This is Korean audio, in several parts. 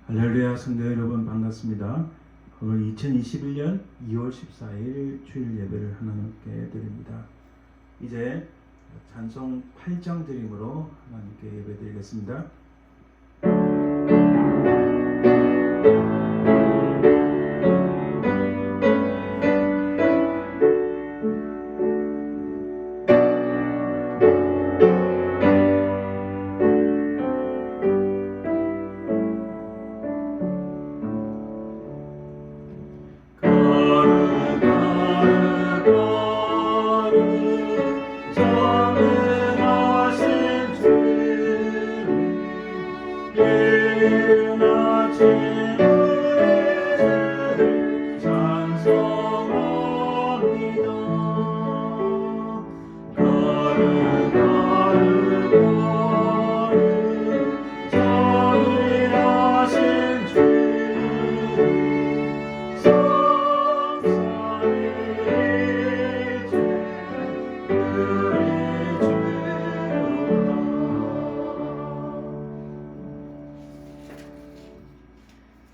할렐루야, 성도 여러분 반갑습니다. 오늘 2021년 2월 14일 주일 예배를 하나님께 드립니다. 이제 찬송 8장 드림으로 하나님께 예배 드리겠습니다.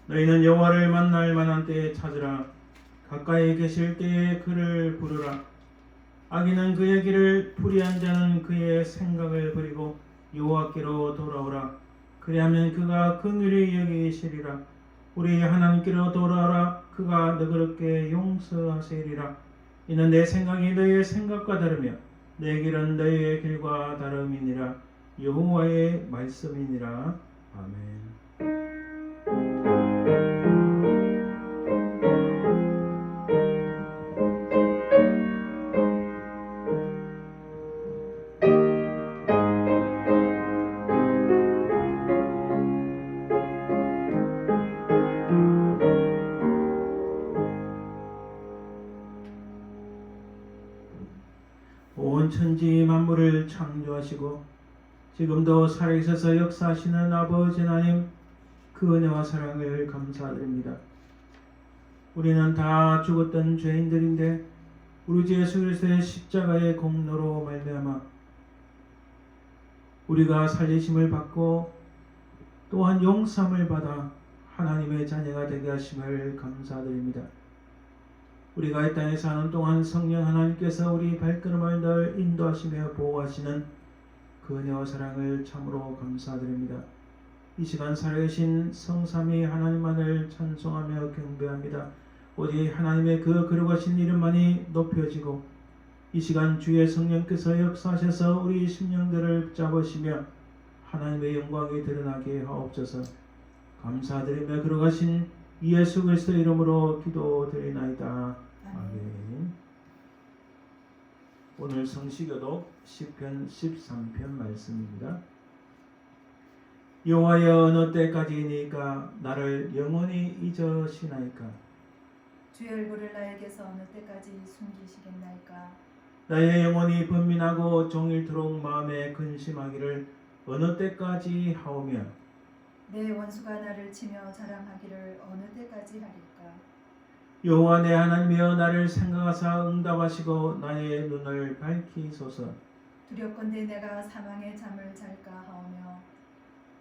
너희는 여호와를 만날 만한 때에 찾으라. 가까이 계실 때에 그를 부르라. 악인은 그의 길을, 불의한 자는 그의 생각을 버리고 여호와께로 돌아오라. 그리하면 그가 긍휼히 여기시리라. 우리 하나님께로 돌아오라. 그가 너그럽게 용서하시리라. 이는 내 생각이 너희의 생각과 다르며 내 길은 너희의 길과 다름이니라. 여호와의 말씀이니라. 아멘. 온 천지 만물을 창조하시고 지금도 살아계셔서 역사하시는 아버지 하나님, 그 은혜와 사랑을 감사드립니다. 우리는 다 죽었던 죄인들인데 우리 주 예수 그리스도의 십자가의 공로로 말미암아 우리가 살리심을 받고 또한 용서함을 받아 하나님의 자녀가 되게 하심을 감사드립니다. 우리가 이 땅에 사는 동안 성령 하나님께서 우리 발걸음을 늘 인도하시며 보호하시는 그 은혜와 사랑을 참으로 감사드립니다. 이 시간 살아계신 성삼위 하나님만을 찬송하며 경배합니다. 오직 하나님의 그 거룩하신 이름만이 높여지고 이 시간 주의 성령께서 역사하셔서 우리 심령들을 붙잡으시며 하나님의 영광이 드러나게 하옵소서. 감사드리며 거룩하신 예수 그리스도 이름으로 기도드리나이다. 아멘. 오늘 성시교독 시편 13편 말씀입니다. 여호와여, 어느 때까지이니까 나를 영원히 잊으시나이까? 주의 얼굴을 나에게서 어느 때까지 숨기시겠나이까? 나의 영혼이 번민하고 종일토록 마음에 근심하기를 어느 때까지 하오며 내 원수가 나를 치며 자랑하기를 어느 때까지 하리까? 여호와 내 하나님이여, 나를 생각하사 응답하시고 나의 눈을 밝히소서. 두렵건대 내가 사망의 잠을 잘까 하오며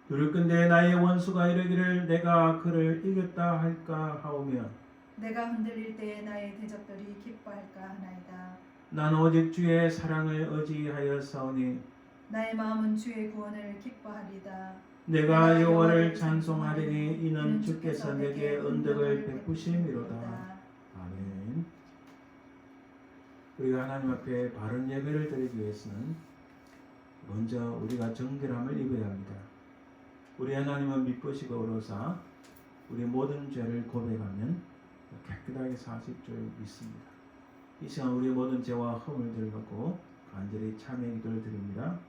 두렵건대 나의 원수가 이르기를 내가 그를 이겼다 할까 하오며 내가 흔들릴 때에 나의 대적들이 기뻐할까 하나이다. 난 오직 주의 사랑을 의지하여 싸우니 나의 마음은 주의 구원을 기뻐하리다. 내가 여호와를 찬송하리니 이는 주께서 내게 은덕을 베푸심이로다. 아멘. 우리가 하나님 앞에 바른 예배를 드리기 위해서는 먼저 우리가 정결함을 입어야 합니다. 우리 하나님은 미쁘시고 의로사 우리 모든 죄를 고백하면 깨끗하게 사실 줄 믿습니다. 이 시간 우리 모든 죄와 허물들을 갖고 간절히 참회 기도를 드립니다.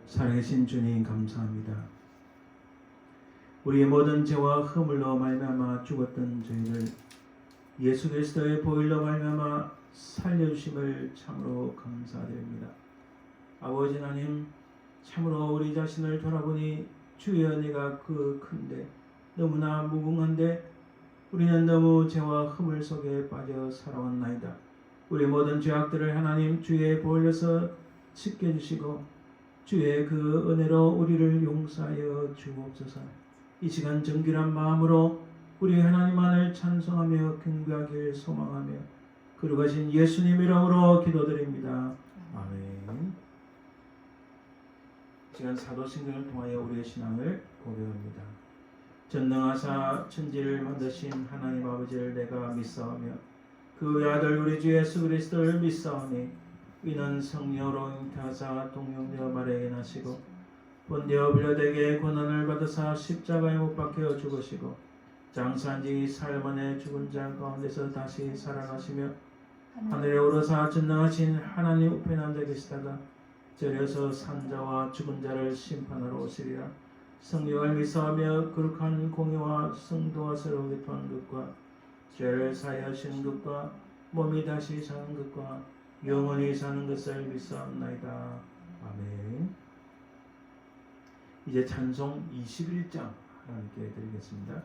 살아계신 주님 감사합니다. 우리의 모든 죄와 허물로 말미암아 죽었던 저희를 예수 그리스도의 보혈로 말미암아 살려주심을 참으로 감사드립니다. 아버지 하나님, 참으로 우리 자신을 돌아보니 주의 은혜가 그 큰데 너무나 무궁한데 우리는 너무 죄와 허물 속에 빠져 살아왔나이다. 우리 모든 죄악들을 하나님 주의 보혈로서 씻겨주시고 주의 그 은혜로 우리를 용서하여 주옵소서. 이 시간 정결한 마음으로 우리 하나님만을 찬송하며 경배하길 소망하며 거룩하신 예수님 이름으로 기도드립니다. 아멘. 이 시간 사도신경을 통하여 우리의 신앙을 고백합니다. 전능하사 천지를 만드신 하나님 아버지를 내가 믿사오며 그 아들 우리 주 예수 그리스도를 믿사오니 이는 성령으로 잉태하사 동정녀 마리아에게 나시고 본디오 빌라도에게 고난을 받으사 십자가에 못 박혀 죽으시고 장사한 지 사흘 만에 죽은 자 가운데서 다시 살아나시며 하늘에 오르사 전능하신 하나님 우편에 앉아 계시다가 저려서 산자와 죽은 자를 심판하러 오시리라. 성령을 믿사오며 거룩한 공의와 성도와 서로 교통하는 것과 죄를 사하시는 것과 몸이 다시 사는 것과 영원히 사는 것을 믿사옵나이다. 아멘. 이제 찬송 21장 함께 드리겠습니다.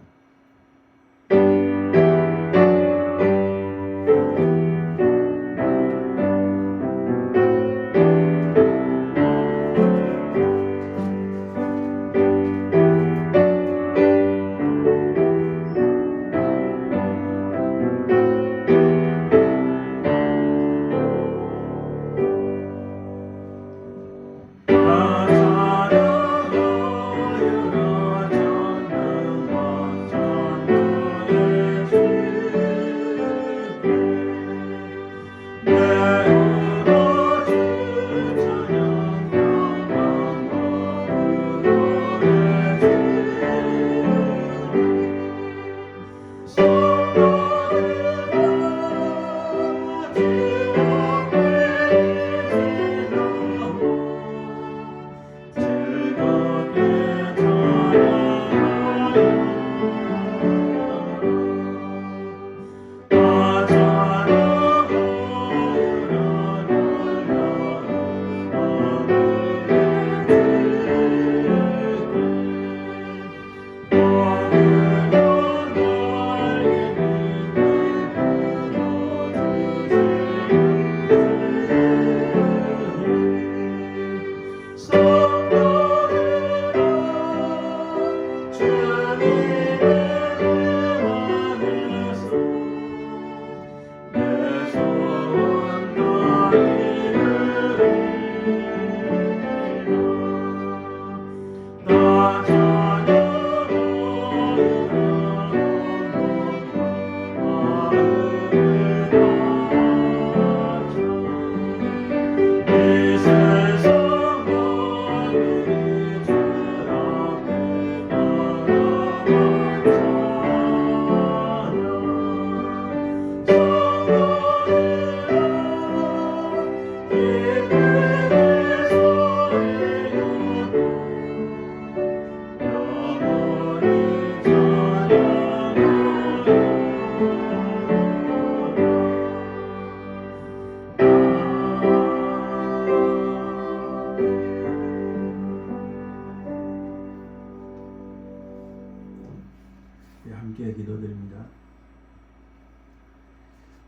함께 기도드립니다.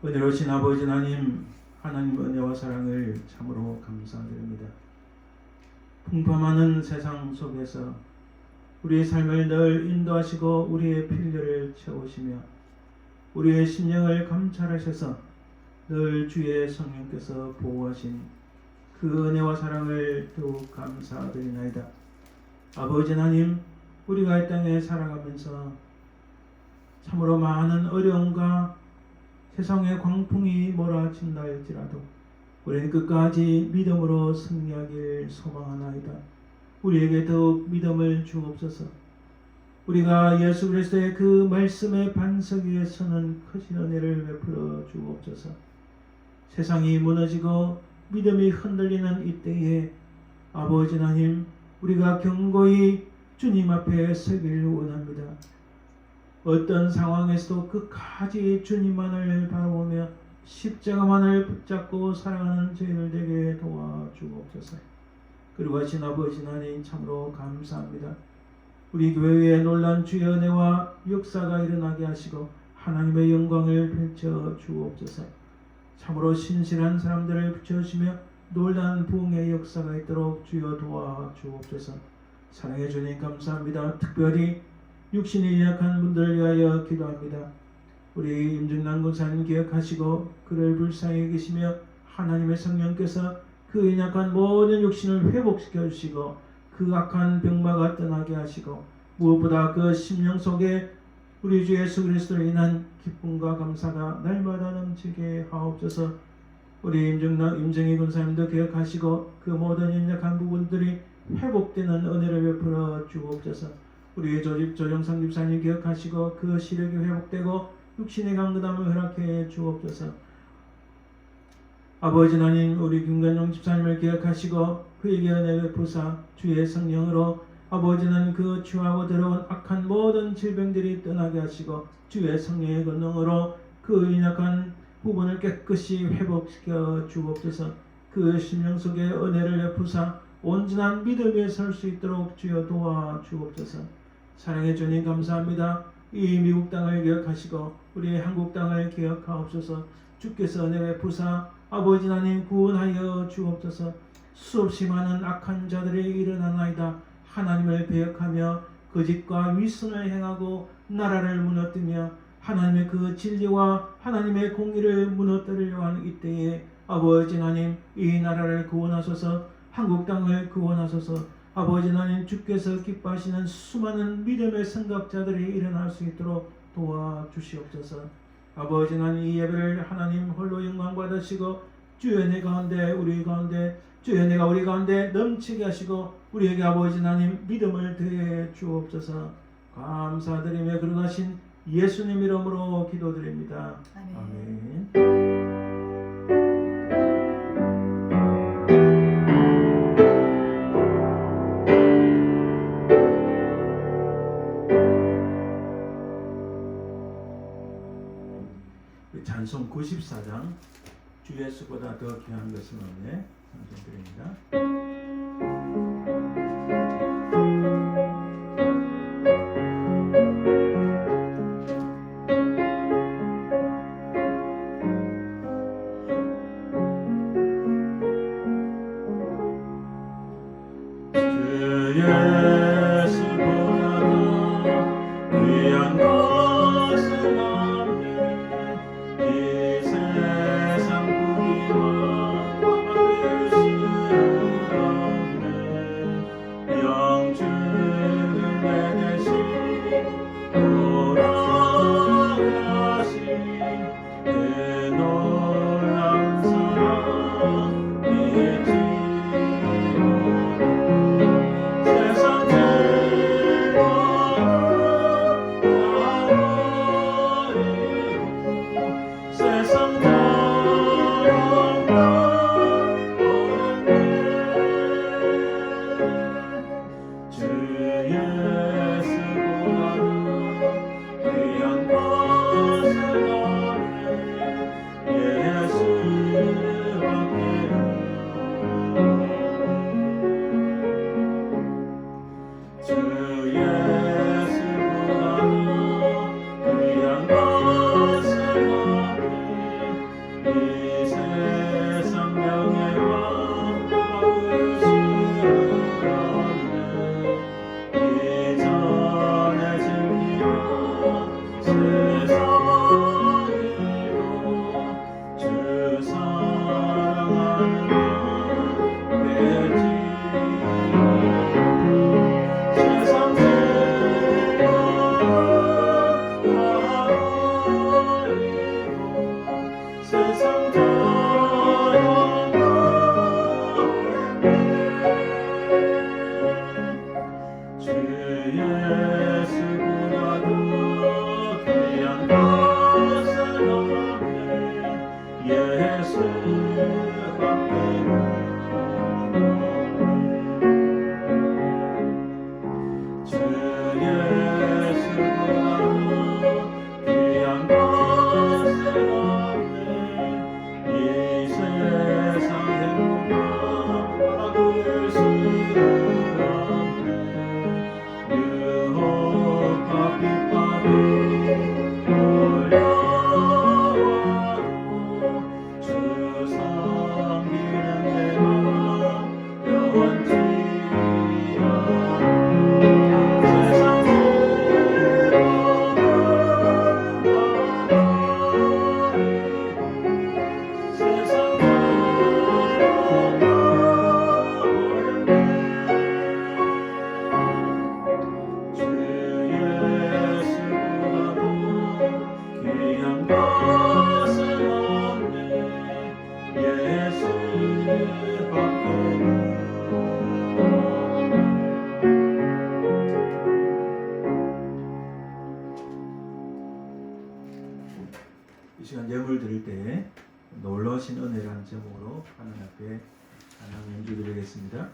은혜로우신 아버지 하나님, 하나님 은혜와 사랑을 참으로 감사드립니다. 풍파많은 세상 속에서 우리의 삶을 늘 인도하시고 우리의 필요를 채우시며 우리의 심령을 감찰하셔서 늘 주의 성령께서 보호하신 그 은혜와 사랑을 더욱 감사드리나이다. 아버지 하나님, 우리가 이 땅에 살아가면서 참으로 많은 어려움과 세상의 광풍이 몰아친다 할지라도 우리는 끝까지 믿음으로 승리하길 소망하나이다. 우리에게 더욱 믿음을 주옵소서. 우리가 예수 그리스도의 그 말씀의 반석 위에 서는 크신 은혜를 베풀어 주옵소서. 세상이 무너지고 믿음이 흔들리는 이때에 아버지 하나님, 우리가 경고히 주님 앞에 서기를 원합니다. 어떤 상황에서도 끝까지 주님만을 바라보며 십자가만을 붙잡고 살아가는 저희들 되게 도와주옵소서. 그리고 하신 아버지 하나님 참으로 감사합니다. 우리 교회에 놀란 주의 은혜와 역사가 일어나게 하시고 하나님의 영광을 펼쳐 주옵소서. 참으로 신실한 사람들을 붙여주시며 놀란 부흥의 역사가 있도록 주여 도와주옵소서. 사랑해 주님 감사합니다. 특별히 육신이 약한 분들을 위하여 기도합니다. 우리 임증난 권사님 기억하시고 그를 불쌍히 계시며 하나님의 성령께서 그 연약한 모든 육신을 회복시켜 주시고 그 악한 병마가 떠나게 하시고 무엇보다 그 심령 속에 우리 주 예수 그리스도로 인한 기쁨과 감사가 날마다 넘치게 하옵소서. 우리 임정희 권사님도 기억하시고 그 모든 연약한 부분들이 회복되는 은혜를 베풀어 주옵소서. 우리 조정상 집사님 기억하시고 그 시력이 회복되고 육신의 강건함을 허락해 주옵소서. 아버지 하나님, 우리 김관용 집사님을 기억하시고 그에게 은혜 베푸사 주의 성령으로 아버지는 그 취하고 더러운 악한 모든 질병들이 떠나게 하시고 주의 성령의 권능으로 그 연약한 부분을 깨끗이 회복시켜 주옵소서. 그 심령 속에 은혜를 베푸사 온전한 믿음에 설 수 있도록 주여 도와주옵소서. 사랑해 주님 감사합니다. 이 미국 땅을 기억하시고 우리 한국 땅을 기억하옵소서. 주께서 은혜 베푸사 아버지 하나님 구원하여 주옵소서. 수없이 많은 악한 자들이 일어나나이다. 하나님을 배역하며 거짓과 위선을 행하고 나라를 무너뜨리며 하나님의 그 진리와 하나님의 공의를 무너뜨리려고 하는 이때에 아버지 하나님 이 나라를 구원하소서. 한국 땅을 구원하소서. 아버지 하나님 주께서 기뻐하시는 수많은 믿음의 생각자들이 일어날 수 있도록 도와주시옵소서. 아버지 하나님 이 예배를 하나님 홀로 영광 받으시고 주의 은혜 가운데 우리 가운데 주의 은혜가 우리 가운데 넘치게 하시고 우리에게 아버지 하나님 믿음을 더해 주옵소서. 감사드리며 그러하신 예수님 이름으로 기도드립니다. 아멘. 찬송 94장 주 예수보다 더 귀한 것은 없네 찬송드립니다. 제목으로 하나님 앞에 찬양 연주 드리겠습니다.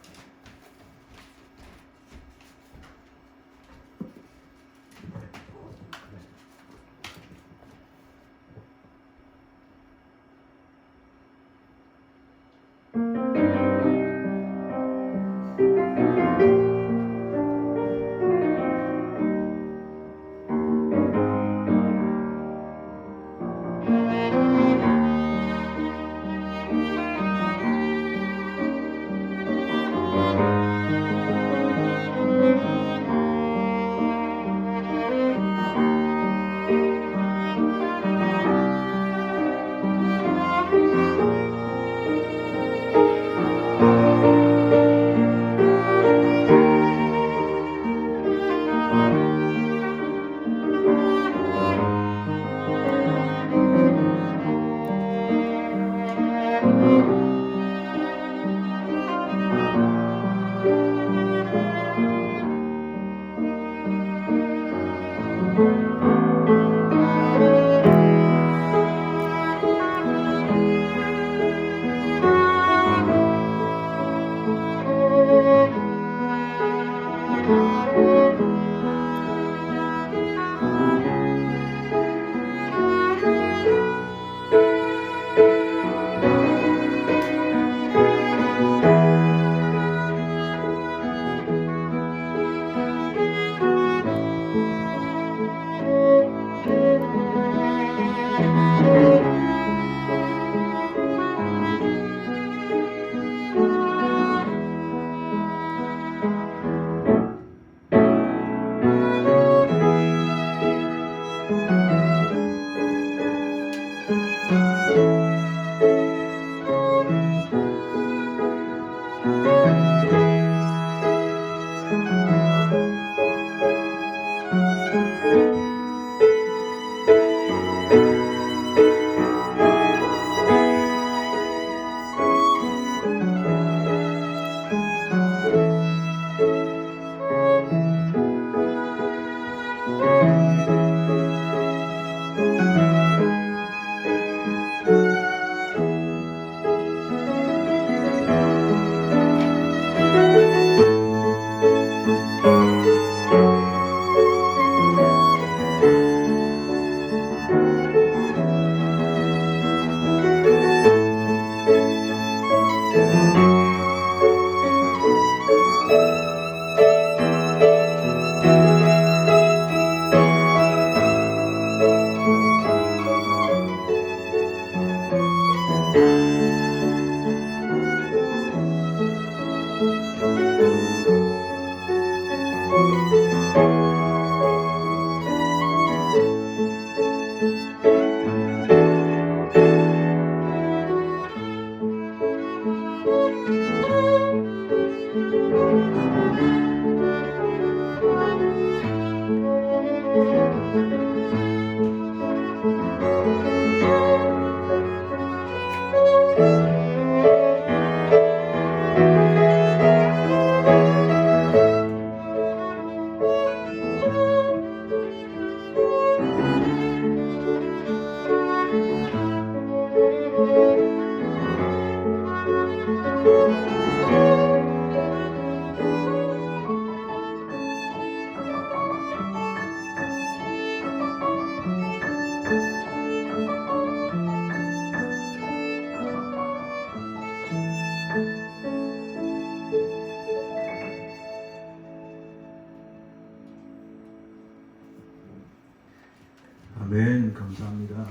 아멘. 감사합니다.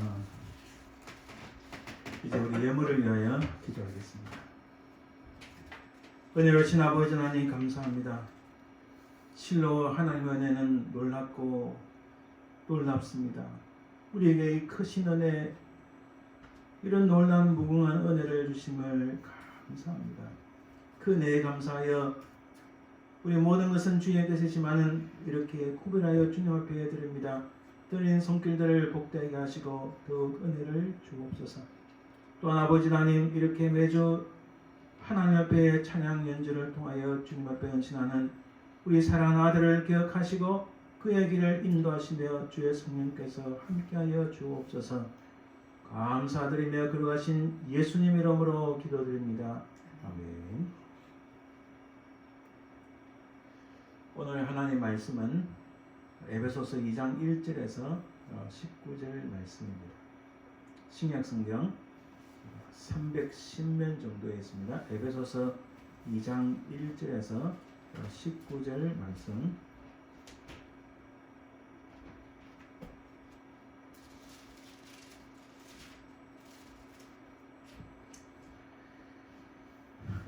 이제 우리 예물을 위하여 기도하겠습니다. 은혜로우신 아버지 하나님 감사합니다. 실로 하나님의 은혜는 놀랍고 놀랍습니다. 우리에게 이 크신 은혜, 이런 놀라운 무궁한 은혜를 주심을 감사합니다. 그 은혜에 감사하여 우리 모든 것은 주의 뜻이지만은 이렇게 구별하여 주님 앞에 드립니다. 드린 손길들을 복되게 하시고 더욱 은혜를 주옵소서. 또한 아버지 하나님, 이렇게 매주 하나님 앞에 찬양 연주를 통하여 주님 앞에 헌신하는 우리 사랑하는 아들을 기억하시고 그의 길을 인도하시며 주의 성령께서 함께하여 주옵소서. 감사드리며 거룩하신 예수님 이름으로 기도드립니다. 아멘. 오늘 하나님 말씀은 에베소서 2장 1절에서 19절 말씀입니다. 신약성경 310면 정도에 있습니다. 에베소서 2장 1절에서 19절 말씀.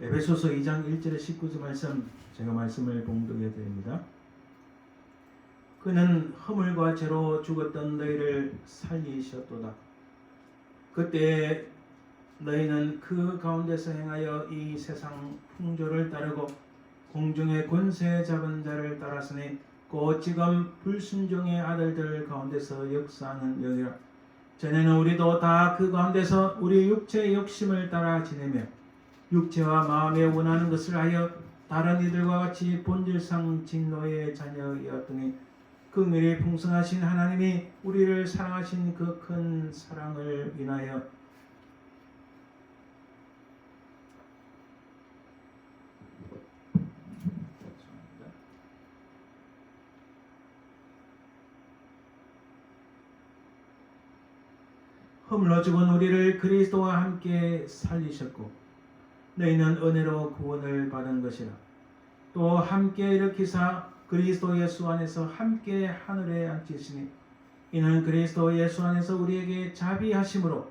에베소서 2장 1절에 19절 말씀, 제가 말씀을 봉독해 드립니다. 그는 허물과 죄로 죽었던 너희를 살리셨도다. 그때 너희는 그 가운데서 행하여 이 세상 풍조를 따르고 공중의 권세 잡은 자를 따랐으니 곧 지금 불순종의 아들들 가운데서 역사하는 영이라. 전에는 우리도 다 그 가운데서 우리 육체의 욕심을 따라 지내며 육체와 마음에 원하는 것을 하여 다른 이들과 같이 본질상 진노의 자녀이었더니 긍휼이 풍성하신 하나님이 우리를 사랑하신 그 큰 사랑을 인하여 허물로 죽은 우리를 그리스도와 함께 살리셨고 너희는 은혜로 구원을 받은 것이라. 또 함께 일으키사 그리스도 예수 안에서 함께 하늘에 앉히시니 이는 그리스도 예수 안에서 우리에게 자비하심으로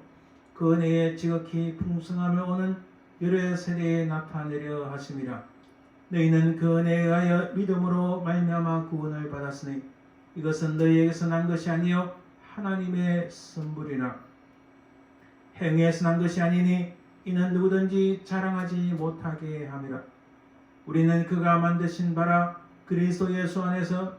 그 은혜의 지극히 풍성함을 오는 여러 세대에 나타내려 하심이라. 너희는 그 은혜에 의하여 믿음으로 말미암아 구원을 받았으니 이것은 너희에게서 난 것이 아니요 하나님의 선물이라. 행위에서 난 것이 아니니 이는 누구든지 자랑하지 못하게 함이라. 우리는 그가 만드신 바라 그리스도 예수 안에서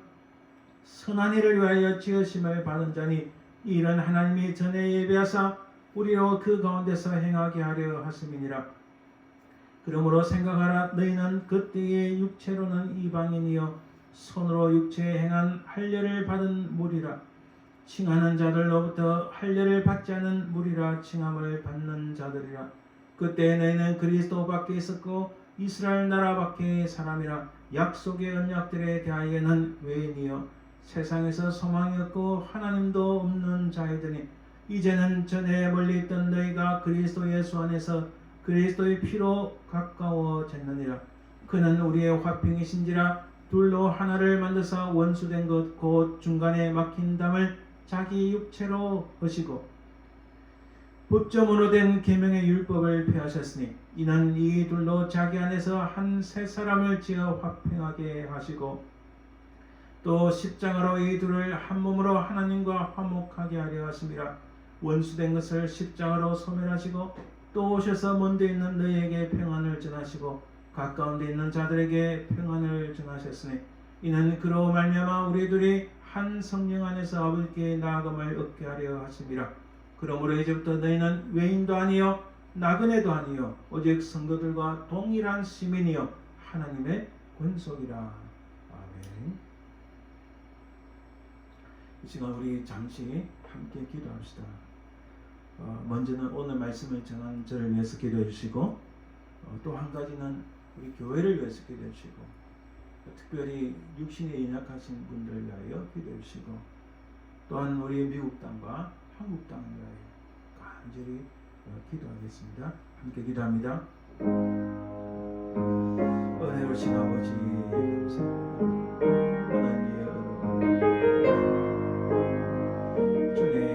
선한 일을 위하여 지으심을 받은 자니 이 일은 하나님이 전에 예비하사 우리로 그 가운데서 행하게 하려 하심이니라. 그러므로 생각하라. 너희는 그때의 육체로는 이방인이요 손으로 육체에 행한 할례를 받은 무리라. 칭하는 자들로부터 할례를 받지 않은 무리라 칭함을 받는 자들이라. 그때 너희는 그리스도 밖에 있었고 이스라엘 나라 밖의 사람이라. 약속의 언약들에 대하여는 외인이요 세상에서 소망이 없고 하나님도 없는 자이더니 이제는 전에 멀리 있던 너희가 그리스도 예수 안에서 그리스도의 피로 가까워졌느니라. 그는 우리의 화평이신지라. 둘로 하나를 만드사 원수된 것 곧 중간에 막힌 담을 자기 육체로 하시고 법조문으로 된 계명의 율법을 폐하셨으니 이는 이 둘로 자기 안에서 한 새 사람을 지어 화평하게 하시고 또 십자가로 이 둘을 한 몸으로 하나님과 화목하게 하려 하심이라. 원수된 것을 십자가로 소멸하시고 또 오셔서 먼데 있는 너희에게 평안을 전하시고 가까운 데 있는 자들에게 평안을 전하셨으니 이는 그로 말미암아 우리 둘이 한 성령 안에서 아버지께 나아감을 얻게 하려 하심이라. 그러므로 이제부터 너희는 외인도 아니요 나그네도 아니요 오직 성도들과 동일한 시민이요 하나님의 권속이라. 아멘. 이 시간 우리 잠시 함께 기도합시다. 먼저는 오늘 말씀을 전한 저를 위해서 기도해 주시고 또 한 가지는 우리 교회를 위해서 기도해 주시고 특별히 육신에 연약하신 분들을 위하여 기도해 주시고 또한 우리 미국 땅과 한국 땅을 위하여 간절히 기도하겠습니다. 함께 기도합니다. 은혜로우신 아버지 감사합니다. 하나님의 주님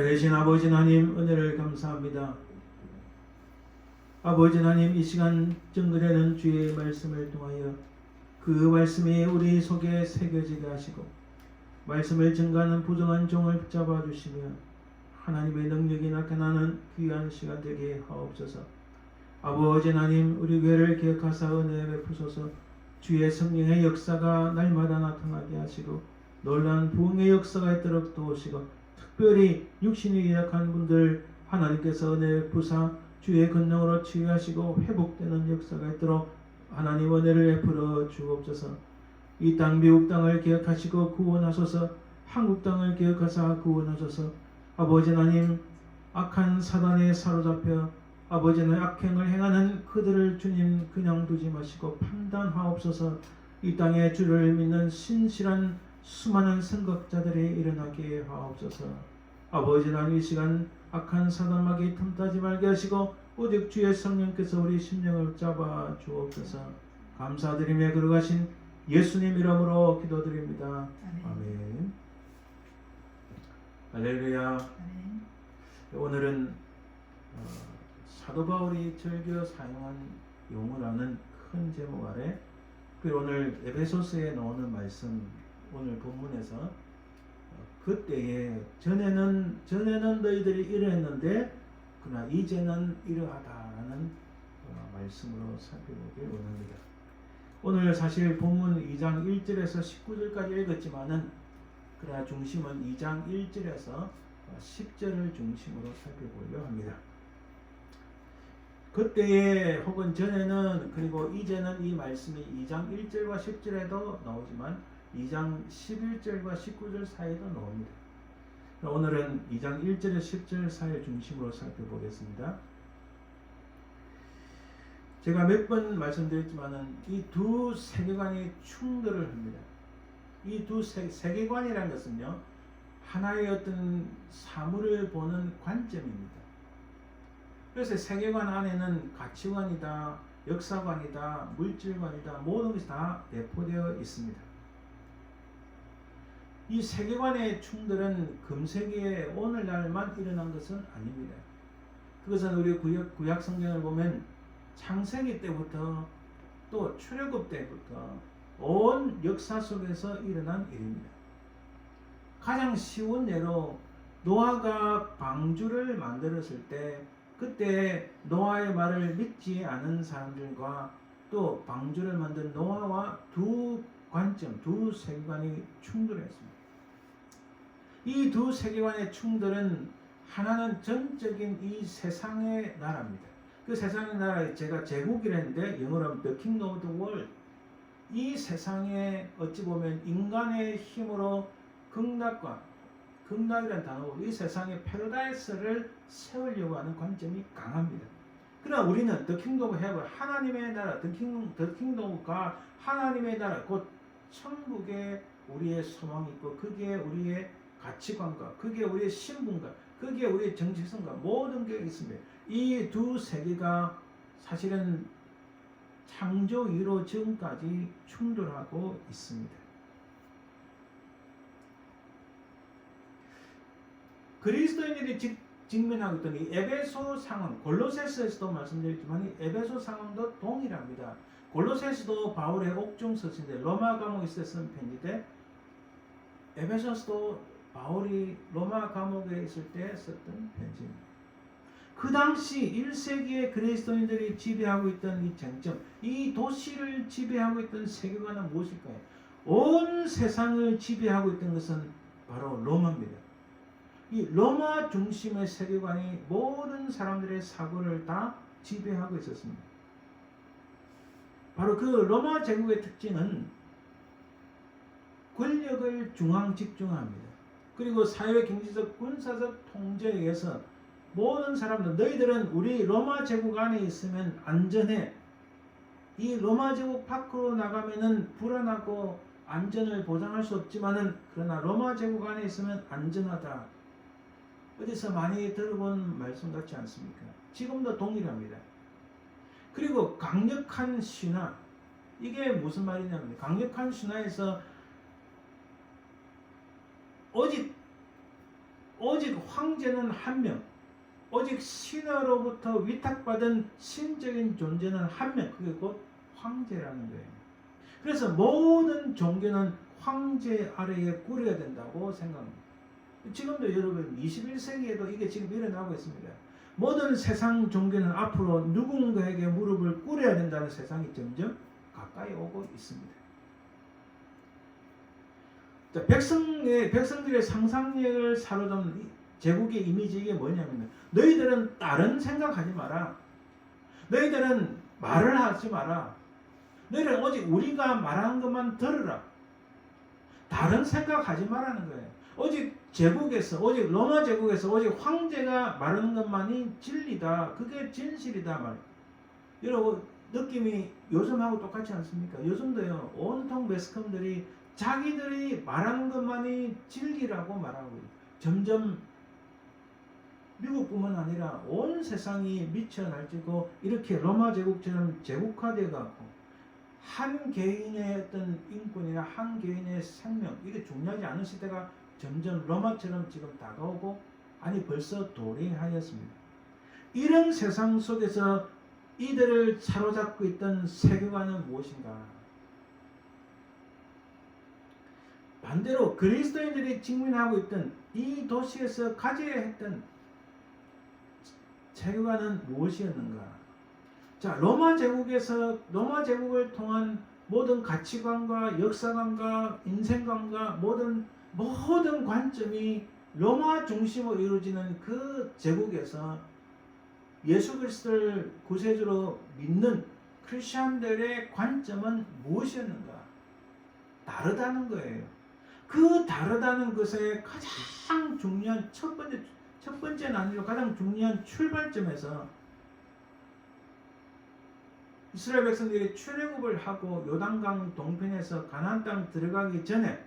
살아계신 아버지 하나님 은혜를 감사합니다. 아버지 하나님 이 시간 증거되는 주의 말씀을 통하여 그 말씀이 우리 속에 새겨지게 하시고 말씀을 증거하는 부정한 종을 붙잡아 주시며 하나님의 능력이 나타나는 귀한 시간 되게 하옵소서. 아버지 하나님 우리 교회를 기억하사 은혜 베푸소서. 주의 성령의 역사가 날마다 나타나게 하시고 놀라운 부흥의 역사가 있도록 도우시고 특별히 육신이 약한 분들 하나님께서 은혜 부사 주의 권능으로 치유하시고 회복되는 역사가 있도록 하나님 은혜를 베풀어 주옵소서. 이 땅 미국 땅을 기억하시고 구원하소서. 한국 땅을 기억하사 구원하소서. 아버지 하나님 악한 사단에 사로잡혀 아버지 하나님 악행을 행하는 그들을 주님 그냥 두지 마시고 판단하옵소서. 이 땅에 주를 믿는 신실한 수많은 선각자들이 일어나게 하옵소서. 아버지 하나님 이 시간 악한 사단마귀 틈타지 말게 하시고 오직 주의 성령께서 우리 심령을 잡아 주옵소서. 감사드리며 걸어가신 예수님 이름으로 기도드립니다. 아멘. 할렐루야. 아멘. 오늘은 사도 바울이 즐겨 사용한 용어라는 큰 제목 아래 그리고 오늘 에베소서에 나오는 말씀 오늘 본문에서 그때에 전에는 너희들이 이러했는데 그러나 이제는 이러하다라는 말씀으로 살펴보길 원합니다. 오늘 사실 본문 2장 1절에서 19절까지 읽었지만은 그러나 중심은 2장 1절에서 10절을 중심으로 살펴보려 합니다. 그때에 혹은 전에는 그리고 이제는 이 말씀이 2장 1절과 10절에도 나오지만 2장 11절과 19절 사이에도 나옵니다. 오늘은 2장 1절에서 10절 사이를 중심으로 살펴보겠습니다. 제가 몇 번 말씀드렸지만은 이 두 세계관이 충돌을 합니다. 이 두 세계관이라는 것은요 하나의 어떤 사물을 보는 관점입니다. 그래서 세계관 안에는 가치관이다, 역사관이다, 물질관이다 모든 것이 다 내포되어 있습니다. 이 세계관의 충돌은 금세기에 오늘날만 일어난 것은 아닙니다. 그것은 우리 구약 성경을 보면 창세기 때부터 또 출애굽 때부터 온 역사 속에서 일어난 일입니다. 가장 쉬운 예로 노아가 방주를 만들었을 때 그때 노아의 말을 믿지 않은 사람들과 또 방주를 만든 노아와 두 관점, 두 세계관이 충돌했습니다. 이 두 세계관의 충돌은 하나는 전적인 이 세상의 나라입니다. 그 세상의 나라 제가 제국이라 했는데 영어로 하면 The Kingdom of the World. 이 세상에 어찌 보면 인간의 힘으로 극락이라는 단어로 이 세상에 패러다이스를 세우려고 하는 관점이 강합니다. 그러나 우리는 The Kingdom of Heaven, 하나님의 나라, The Kingdom of God, 하나님의 나라, 곧 천국에 우리의 소망이 있고 그게 우리의 가치관과 그게 우리의 신분과 그게 우리의 정체성과 모든 게 있습니다. 이 두 세계가 사실은 창조 이후로 지금까지 충돌하고 있습니다. 그리스도인들이 직면하고 있던 이 에베소 상황, 골로새서에서도 말씀드렸지만 이 에베소 상황도 동일합니다. 골로새서도 바울의 옥중 서신인데 로마 감옥에 있었던 편지인데 에베소서도 바울이 로마 감옥에 있을 때 썼던 편지입니다. 그 당시 1세기의 그리스도인들이 지배하고 있던 이 쟁점, 이 도시를 지배하고 있던 세계관은 무엇일까요? 온 세상을 지배하고 있던 것은 바로 로마입니다. 이 로마 중심의 세계관이 모든 사람들의 사고를 다 지배하고 있었습니다. 바로 그 로마 제국의 특징은 권력을 중앙 집중합니다. 그리고 사회, 경제적, 군사적 통제에 의해서 모든 사람들 너희들은 우리 로마 제국 안에 있으면 안전해. 이 로마 제국 밖으로 나가면은 불안하고 안전을 보장할 수 없지만은 그러나 로마 제국 안에 있으면 안전하다. 어디서 많이 들어본 말씀 같지 않습니까? 지금도 동일합니다. 그리고 강력한 신화, 이게 무슨 말이냐면 강력한 신화에서 오직 오직 황제는 한 명, 오직 신으로부터 위탁받은 신적인 존재는 한 명, 그게 곧 황제라는 거예요. 그래서 모든 종교는 황제 아래에 꾸려야 된다고 생각합니다. 지금도 여러분 21세기에도 이게 지금 일어나고 있습니다. 모든 세상 종교는 앞으로 누군가에게 무릎을 꿇어야 된다는 세상이 점점 가까이 오고 있습니다. 자, 백성들의 상상력을 사로잡는 제국의 이미지 이게 뭐냐면 너희들은 다른 생각하지 마라. 너희들은 말을 하지 마라. 너희들은 오직 우리가 말하는 것만 들으라. 다른 생각하지 말라는 거예요. 오직 제국에서, 오직 로마 제국에서 오직 황제가 말하는 것만이 진리다. 그게 진실이다 말. 여러분 느낌이 요즘하고 똑같지 않습니까? 요즘도요 온통 매스컴들이 자기들이 말하는 것만이 진리라고 말하고 있어요. 점점 미국뿐만 아니라 온 세상이 미쳐 날뛰고 이렇게 로마 제국처럼 제국화되어 갖고 한 개인의 어떤 인권이나 한 개인의 생명 이게 중요하지 않은 시대가 점점 로마처럼 지금 다가오고 아니 벌써 도래하였습니다. 이런 세상 속에서 이들을 사로잡고 있던 세계관은 무엇인가? 반대로 그리스도인들이 직면하고 있던 이 도시에서 가져야 했던 세계관은 무엇이었는가? 자, 로마 제국을 통한 모든 가치관과 역사관과 인생관과 모든 관점이 로마 중심으로 이루어지는 그 제국에서 예수 그리스도를 구세주로 믿는 크리스천들의 관점은 무엇이었는가? 다르다는 거예요. 그 다르다는 것의 가장 중요한 첫 번째는 아니고 가장 중요한 출발점에서 이스라엘 백성들이 출애굽을 하고 요단강 동편에서 가나안 땅 들어가기 전에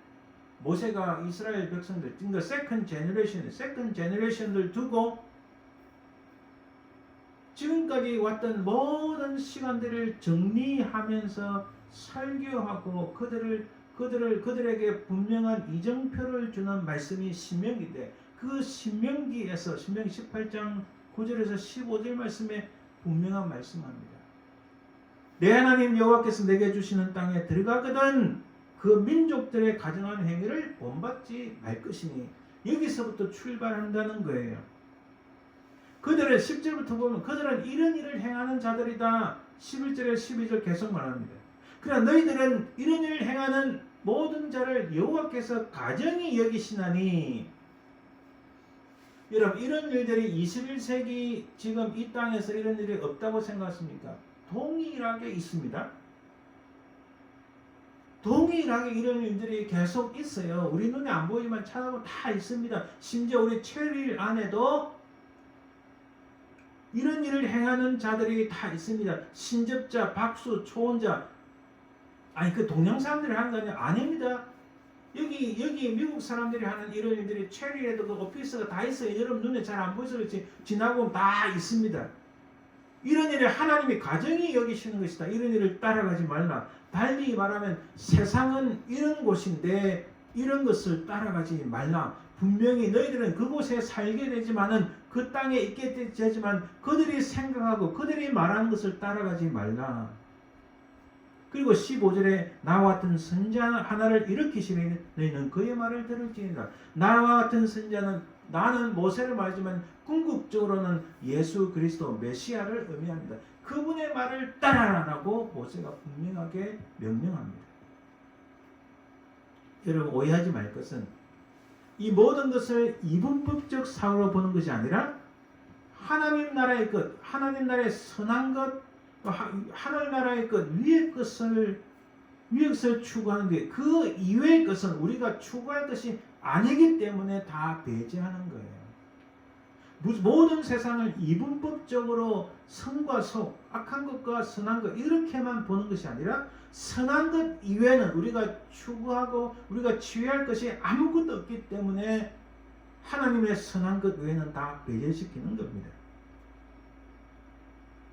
모세가 이스라엘 백성들, 그러니까 세컨 제너레이션을 두고 지금까지 왔던 모든 시간들을 정리하면서 설교하고 그들에게 분명한 이정표를 주는 말씀이 신명기인데 그 신명기에서 신명기 18장 9절에서 15절 말씀에 분명한 말씀합니다. 내 하나님 여호와께서 내게 주시는 땅에 들어가거든 그 민족들의 가증한 행위를 본받지 말 것이니 여기서부터 출발한다는 거예요. 그들의 10절부터 보면 그들은 이런 일을 행하는 자들이다. 11절에 12절 계속 말합니다. 그러나 너희들은 이런 일을 행하는 모든 자를 여호와께서 가증히 여기시나니 여러분 이런 일들이 21세기 지금 이 땅에서 이런 일이 없다고 생각하십니까? 동일하게 있습니다. 동일하게 이런 일들이 계속 있어요. 우리 눈에 안 보이지만 찾아보면 다 있습니다. 심지어 우리 체리일 안에도 이런 일을 행하는 자들이 다 있습니다. 신접자, 박수, 초혼자. 아니 그 동양 사람들이 하는 거 아닙니다. 여기 미국 사람들이 하는 이런 일들이 체리에도 그 오피스가 다 있어요. 여러분 눈에 잘 안 보여서 그렇지 지나보면 다 있습니다. 이런 일을 하나님이 가정히 여기시는 것이다. 이런 일을 따라가지 말라. 달리 말하면 세상은 이런 곳인데 이런 것을 따라가지 말라. 분명히 너희들은 그곳에 살게 되지만은 그 땅에 있게 되지만 그들이 생각하고 그들이 말하는 것을 따라가지 말라. 그리고 15절에 나와 같은 선자 하나를 일으키시니 너희는 그의 말을 들을지니라. 나와 같은 선자는 나는 모세를 말하지만 궁극적으로는 예수 그리스도 메시아를 의미합니다. 그분의 말을 따라라라고 모세가 분명하게 명령합니다. 여러분 오해하지 말 것은 이 모든 것을 이분법적 사고로 보는 것이 아니라 하나님 나라의 것, 하나님 나라의 선한 것, 하늘나라의 것, 위의 것을 추구하는데 그 이외의 것은 우리가 추구할 것이 아니기 때문에 다 배제하는 거예요. 모든 세상을 이분법적으로 선과 속, 악한 것과 선한 것 이렇게만 보는 것이 아니라 선한 것 이외에는 우리가 추구하고 우리가 취할 것이 아무것도 없기 때문에 하나님의 선한 것 외에는 다 배제시키는 겁니다.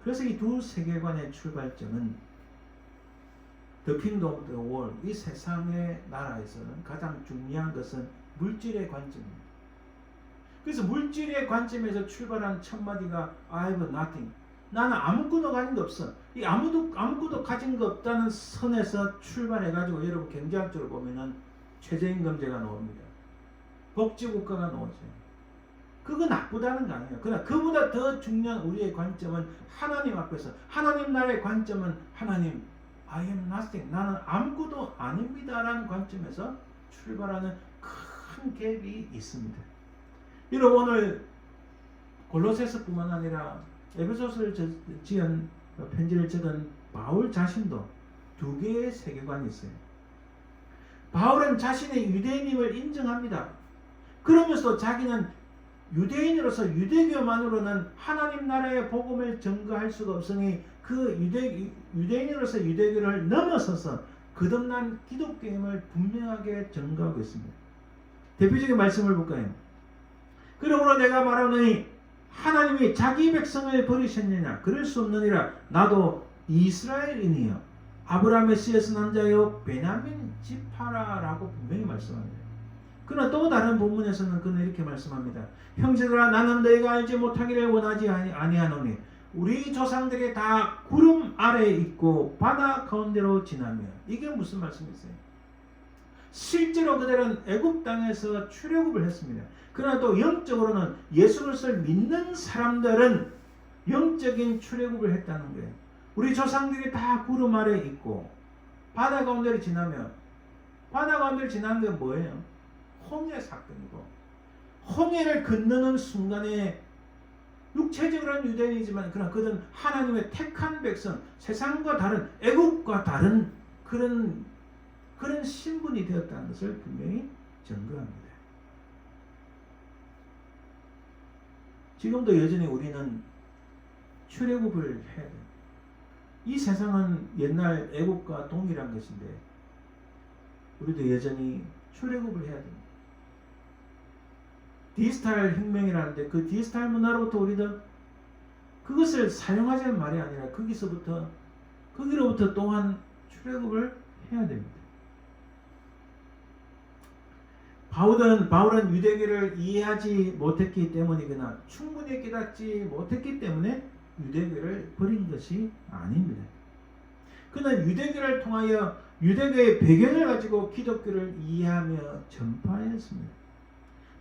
그래서 이 두 세계관의 출발점은 The Kingdom of the World, 이 세상의 나라에서는 가장 중요한 것은 물질의 관점입니다. 그래서 물질의 관점에서 출발한 첫 마디가 I have nothing. 나는 아무것도 가진 거 없어. 이 아무것도 가진 거 없다는 선에서 출발해가지고 여러분 경제학적으로 보면은 최저임금제가 나옵니다. 복지국가가 나오죠. 그거 나쁘다는 거 아니에요. 그러나 그보다 더 중요한 우리의 관점은 하나님 앞에서 하나님 나라의 관점은 하나님 I am nothing. 나는 아무것도 아닙니다라는 관점에서 출발하는 큰 갭이 있습니다. 여러분 오늘 골로새서뿐만 아니라 에베소서를 지은 편지를 적은 바울 자신도 두 개의 세계관이 있어요. 바울은 자신의 유대인임을 인정합니다. 그러면서 자기는 유대인으로서 유대교만으로는 하나님 나라의 복음을 전거할 수가 없으니 그 유대인으로서 유대교를 넘어서서 거듭난 기독교임을 분명하게 전거하고 있습니다. 대표적인 말씀을 볼까요? 그러므로 내가 말하노니 하나님이 자기 백성을 버리셨느냐? 그럴 수 없느니라. 나도 이스라엘인이여 아브라함의 씨에서 난 자여 베냐민 지파라라고 분명히 말씀합니다. 그러나 또 다른 본문에서는 그는 이렇게 말씀합니다. 형제들아 나는 너희가 알지 못하기를 원하지 아니하노니 우리 조상들이 다 구름 아래에 있고 바다 가운데로 지나며. 이게 무슨 말씀이세요? 실제로 그들은 애굽 땅에서 출애굽을 했습니다. 그러나 또 영적으로는 예수 그리스도를 믿는 사람들은 영적인 출애굽을 했다는 거예요. 우리 조상들이 다 구름 아래에 있고 바다 가운데를 지나며. 바다 가운데를 지나는 게 뭐예요? 홍해 사건이고, 홍해를 건너는 순간에 육체적으로는 유대인이지만 그러나 그들은 하나님의 택한 백성, 세상과 다른 애국과 다른 그런 신분이 되었다는 것을 분명히 증거합니다. 지금도 여전히 우리는 출애굽을 해야 돼요. 이 세상은 옛날 애국과 동일한 것인데 우리도 여전히 출애굽을 해야 됩니다. 디지털 혁명이라는데 그 디지털 문화로부터 우리도 그것을 사용하자는 말이 아니라 거기로부터 또한 출애굽을 해야 됩니다. 바울은 유대교를 이해하지 못했기 때문이거나 충분히 깨닫지 못했기 때문에 유대교를 버린 것이 아닙니다. 그는 유대교를 통하여 유대교의 배경을 가지고 기독교를 이해하며 전파했습니다.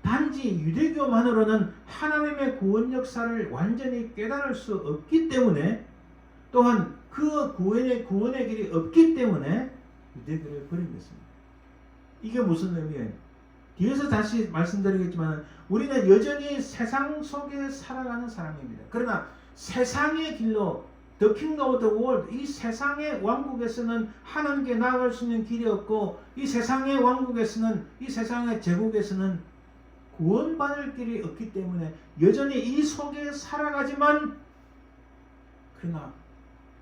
단지 유대교만으로는 하나님의 구원 역사를 완전히 깨달을 수 없기 때문에 또한 그 구원의 길이 없기 때문에 유대교를 버린 것입니다. 이게 무슨 의미예요? 뒤에서 다시 말씀드리겠지만 우리는 여전히 세상 속에 살아가는 사람입니다. 그러나 세상의 길로 The Kingdom of the World, 이 세상의 왕국에서는 하나님께 나아갈 수 있는 길이 없고 이 세상의 왕국에서는 이 세상의 제국에서는 구원받을 길이 없기 때문에 여전히 이 속에 살아가지만 그러나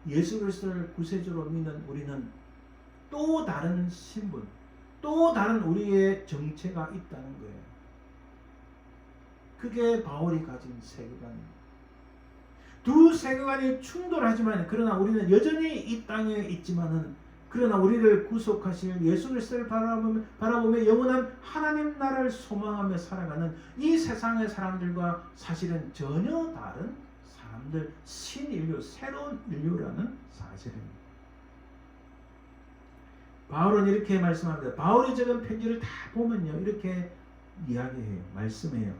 예수 그리스도를 구세주로 믿는 우리는 또 다른 신분, 또 다른 우리의 정체가 있다는 거예요. 그게 바울이 가진 세계관입니다. 두 세계관이 충돌하지만 그러나 우리는 여전히 이 땅에 있지만은 그러나 우리를 구속하실 예수 그리스도를 바라보며 영원한 하나님 나라를 소망하며 살아가는 이 세상의 사람들과 사실은 전혀 다른 사람들, 신인류, 새로운 인류라는 사실입니다. 바울은 이렇게 말씀합니다. 바울이 적은 편지를 다 보면요, 이렇게 이야기해요, 말씀해요.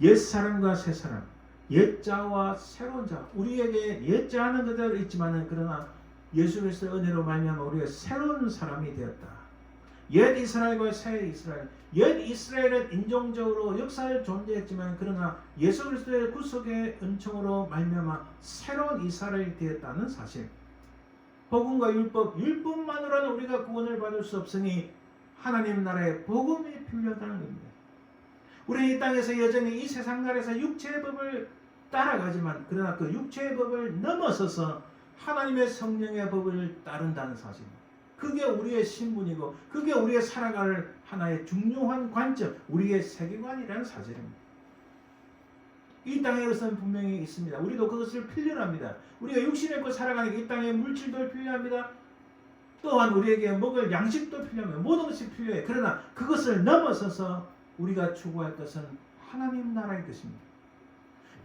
옛 사람과 새 사람, 옛자와 새로운 자. 우리에게 옛자는 그대로 있지만은 그러나 예수 그리스도의 은혜로 말미암아 우리가 새로운 사람이 되었다. 옛 이스라엘과 새 이스라엘. 옛 이스라엘은 인종적으로 역사에 존재했지만 그러나 예수 그리스도의 구속의 은총으로 말미암아 새로운 이스라엘이 되었다는 사실. 복음과 율법만으로는 우리가 구원을 받을 수 없으니 하나님 나라의 복음이 필요하다는 겁니다. 우리는 이 땅에서 여전히 이 세상 나라에서 육체의 법을 따라가지만 그러나 그 육체의 법을 넘어서서 하나님의 성령의 법을 따른다는 사실. 그게 우리의 신분이고 그게 우리의 살아갈 하나의 중요한 관점, 우리의 세계관이라는 사실입니다. 이 땅에 그것은 분명히 있습니다. 우리도 그것을 필요합니다. 우리가 육신을 입고 살아가는 이 땅에 물질도 필요합니다. 또한 우리에게 먹을 양식도 필요합니다. 모든 것이 필요해요. 그러나 그것을 넘어서서 우리가 추구할 것은 하나님 나라의 것입니다.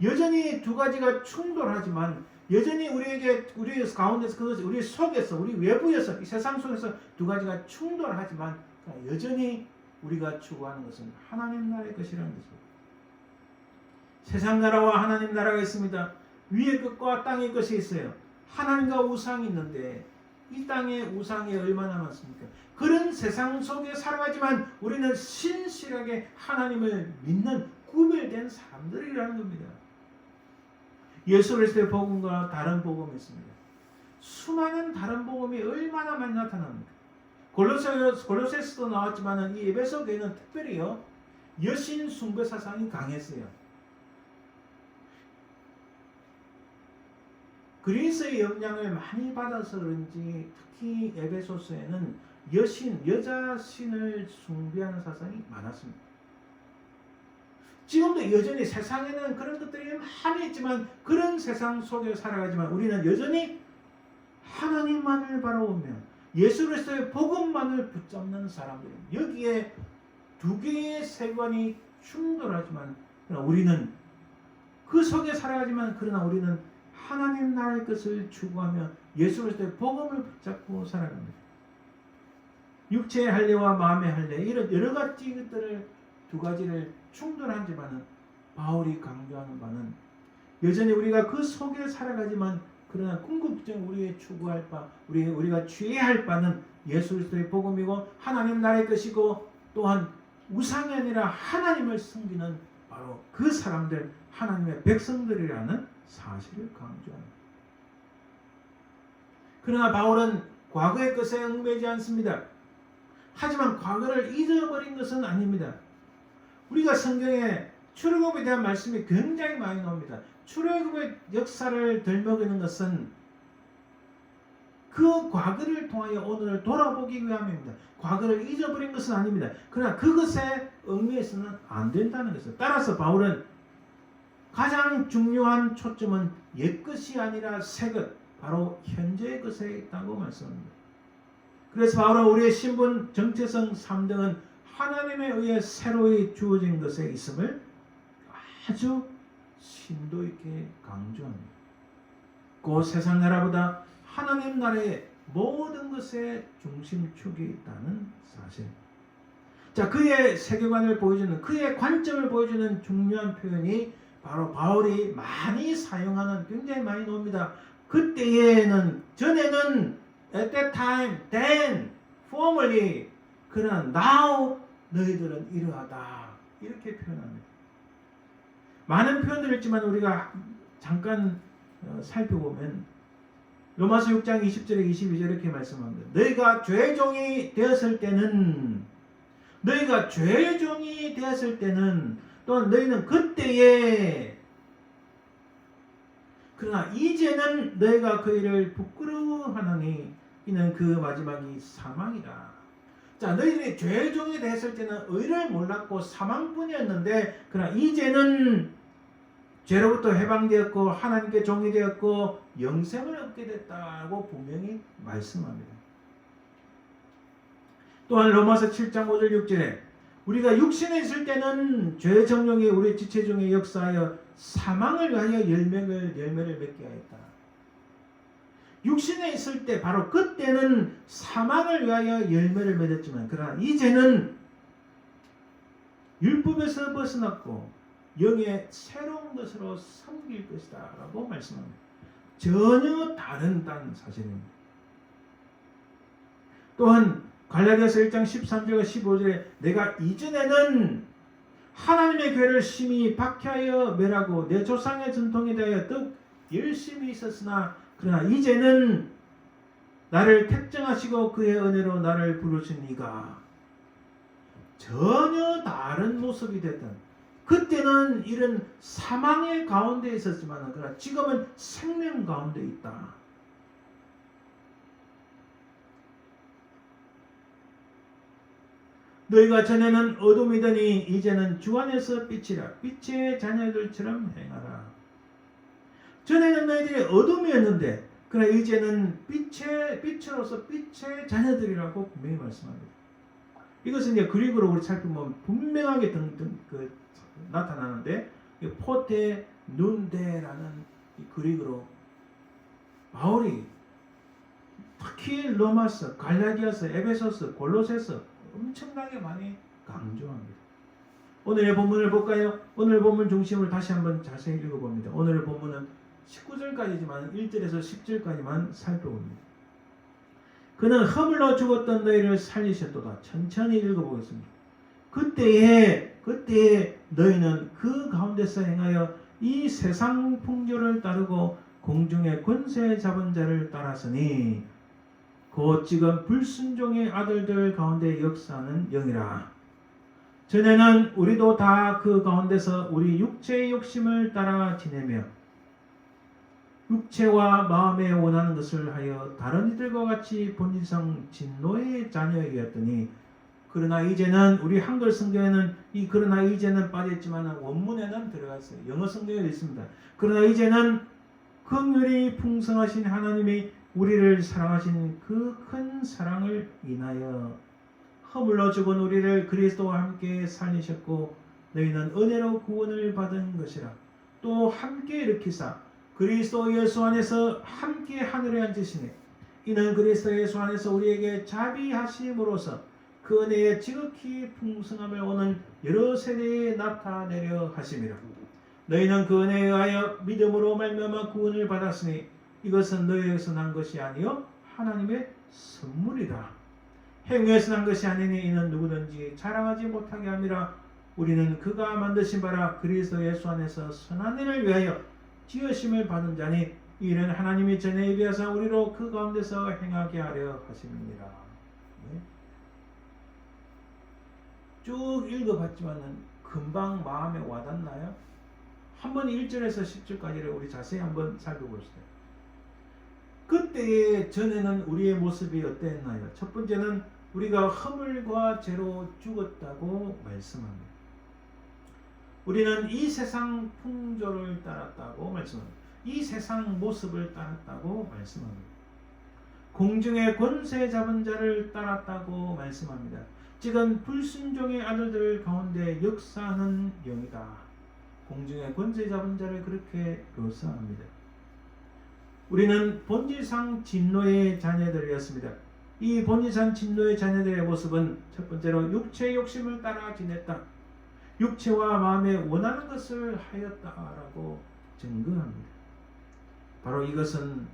여전히 두 가지가 충돌하지만 여전히 우리 가운데서 그것이 우리 속에서 우리 외부에서 이 세상 속에서 두 가지가 충돌하지만 여전히 우리가 추구하는 것은 하나님 나라의 것이라는 것입니다. 세상 나라와 하나님 나라가 있습니다. 위의 것과 땅의 것이 있어요. 하나님과 우상이 있는데 이 땅에 우상이 얼마나 많습니까? 그런 세상 속에 살아가지만 우리는 신실하게 하나님을 믿는 구별된 사람들이라는 겁니다. 예수 그리스도의 복음과 다른 복음이 있습니다. 수많은 다른 복음이 얼마나 많이 나타납니까? 골로새서도 나왔지만 이 에베소 교회는 특별히요 여신 숭배 사상이 강했어요. 그리스의 영향을 많이 받아서 그런지 특히 에베소서에는 여자 신을 숭배하는 사상이 많았습니다. 지금도 여전히 세상에는 그런 것들이 많이 있지만 그런 세상 속에 살아가지만 우리는 여전히 하나님만을 바라보며 예수 그리스도의 복음만을 붙잡는 사람들입니다. 여기에 두 개의 세관이 충돌하지만 그러나 우리는 그 속에 살아가지만 그러나 우리는 하나님 나라의 것을 추구하며 예수 그리스도의 복음을 붙잡고 살아갑니다. 육체의 할례와 마음의 할례 이런 여러 가지 것들을 두 가지를 충돌하지만은 바울이 강조하는 바는 여전히 우리가 그 속에 살아가지만 그러나 궁극적으로 우리의 추구할 바 우리가 취해야 할 바는 예수 그리스도의 복음이고 하나님 나라의 것이고 또한 우상이 아니라 하나님을 섬기는 바로 그 사람들 하나님의 백성들이라는 사실을 강조합니다. 그러나 바울은 과거의 것에 얽매이지 않습니다. 하지만 과거를 잊어버린 것은 아닙니다. 우리가 성경에 출애굽에 대한 말씀이 굉장히 많이 나옵니다. 출애굽의 역사를 들먹이는 것은 그 과거를 통하여 오늘을 돌아보기 위함입니다. 과거를 잊어버린 것은 아닙니다. 그러나 그것에 얽매여서는 안 된다는 것입니다. 따라서 바울은 가장 중요한 초점은 옛것이 아니라 새것, 바로 현재의 것에 있다고 말씀합니다. 그래서 바울은 우리의 신분, 정체성 3등은 하나님에 의해 새로이 주어진 것에 있음을 아주 심도 있게 강조합니다. 그 세상 나라보다 하나님 나라의 모든 것에 중심축이 있다는 사실. 자, 그의 세계관을 보여주는 그의 관점을 보여주는 중요한 표현이 바로 바울이 많이 사용하는 굉장히 많이 나옵니다. 그때에는 전에는 at that time, then, formerly 그러나 now 너희들은 이러하다 이렇게 표현합니다. 많은 표현들이 있지만 우리가 잠깐 살펴보면 로마서 6장 20절에 22절에 이렇게 말씀합니다. 너희가 죄종이 되었을 때는 또한 너희는 그때에 그러나 이제는 너희가 그 일을 부끄러워하느니 이는 그 마지막이 사망이라. 자, 너희들이 죄종이 됐을 때는 의를 몰랐고 사망뿐이었는데 그러나 이제는 죄로부터 해방되었고 하나님께 종이 되었고 영생을 얻게 됐다고 분명히 말씀합니다. 또한 로마서 7장 5절 6절에 우리가 육신에 있을 때는 죄 정령이 우리 지체 중에 역사하여 사망을 위하여 열매를 맺게 하였다. 육신에 있을 때 바로 그때는 사망을 위하여 열매를 맺었지만 그러나 이제는 율법에서 벗어났고 영의 새로운 것으로 섬길 것이다 라고 말씀합니다. 전혀 다른다는 사실입니다. 또한 갈라디아서 1장 13절과 15절에 내가 이전에는 하나님의 교회를 심히 박해하여 멸하고 내 조상의 전통에 대하여 더욱 열심히 있었으나 그러나 이제는 나를 택정하시고 그의 은혜로 나를 부르신 이가 전혀 다른 모습이 됐던 그때는 이런 사망의 가운데 있었지만 그러나 지금은 생명 가운데 있다. 너희가 전에는 어둠이더니 이제는 주 안에서 빛이라. 빛의 자녀들처럼 행하라. 전에는 너희들이 어둠이었는데 그러나 이제는 빛으로서 빛의 자녀들이라고 분명히 말씀합니다. 이것은 이제 그리그로 우리 살펴보면 분명하게 나타나는데 포테 눈데라는 이 그리그로 바울이 특히 로마서, 갈라디아서, 에베소서, 골로새서 엄청나게 많이 강조합니다. 오늘의 본문을 볼까요? 오늘 본문 중심을 다시 한번 자세히 읽어봅니다. 오늘 본문은 19절까지지만 1절에서 10절까지만 살펴봅니다. 그는 허물로 죽었던 너희를 살리셨도다. 천천히 읽어보겠습니다. 그때에 너희는 그 가운데서 행하여 이 세상 풍조를 따르고 공중의 권세 잡은 자를 따랐으니 곧 지금 불순종의 아들들 가운데 역사하는 영이라. 전에는 우리도 다 그 가운데서 우리 육체의 욕심을 따라 지내며 육체와 마음에 원하는 것을 하여 다른 이들과 같이 본질상 진노의 자녀이었더니 그러나 이제는 우리 한글 성경에는 그러나 이제는 빠졌지만 원문에는 들어갔어요. 영어 성경에 있습니다. 그러나 이제는 긍휼이 풍성하신 하나님이 우리를 사랑하신 그 큰 사랑을 인하여 허물로 죽은 우리를 그리스도와 함께 살리셨고 너희는 은혜로 구원을 받은 것이라. 또 함께 일으키사 그리스도 예수 안에서 함께 하늘에 앉으시니 이는 그리스도 예수 안에서 우리에게 자비하심으로써 그 은혜의 지극히 풍성함을 오는 여러 세대에 나타내려 하심이라. 너희는 그 은혜에 의하여 믿음으로 말미암아 구원을 받았으니 이것은 너희에게서 난 것이 아니요 하나님의 선물이라. 행위에서 난 것이 아니니 이는 누구든지 자랑하지 못하게 함이라. 우리는 그가 만드신 바라 그리스도 예수 안에서 선한 일을 위하여 지으심을 받은 자니 이는 하나님이 전에 예비하사 우리로 그 가운데서 행하게 하려 하심이니라. 네. 쭉 읽어봤지만은 금방 마음에 와닿나요? 한번 1절에서 10절까지를 우리 자세히 한번 살펴봅시다. 그때의 전에는 우리의 모습이 어땠나요? 첫 번째는 우리가 허물과 죄로 죽었다고 말씀합니다. 우리는 이 세상 풍조를 따랐다고 말씀합니다. 이 세상 모습을 따랐다고 말씀합니다. 공중의 권세 잡은 자를 따랐다고 말씀합니다. 지금 불순종의 아들들 가운데 역사하는 영이다. 공중의 권세 잡은 자를 그렇게 묘사합니다. 우리는 본질상 진노의 자녀들이었습니다. 이 본질상 진노의 자녀들의 모습은 첫 번째로 육체의 욕심을 따라 지냈다. 육체와 마음에 원하는 것을 하였다라고 증거합니다. 바로 이것은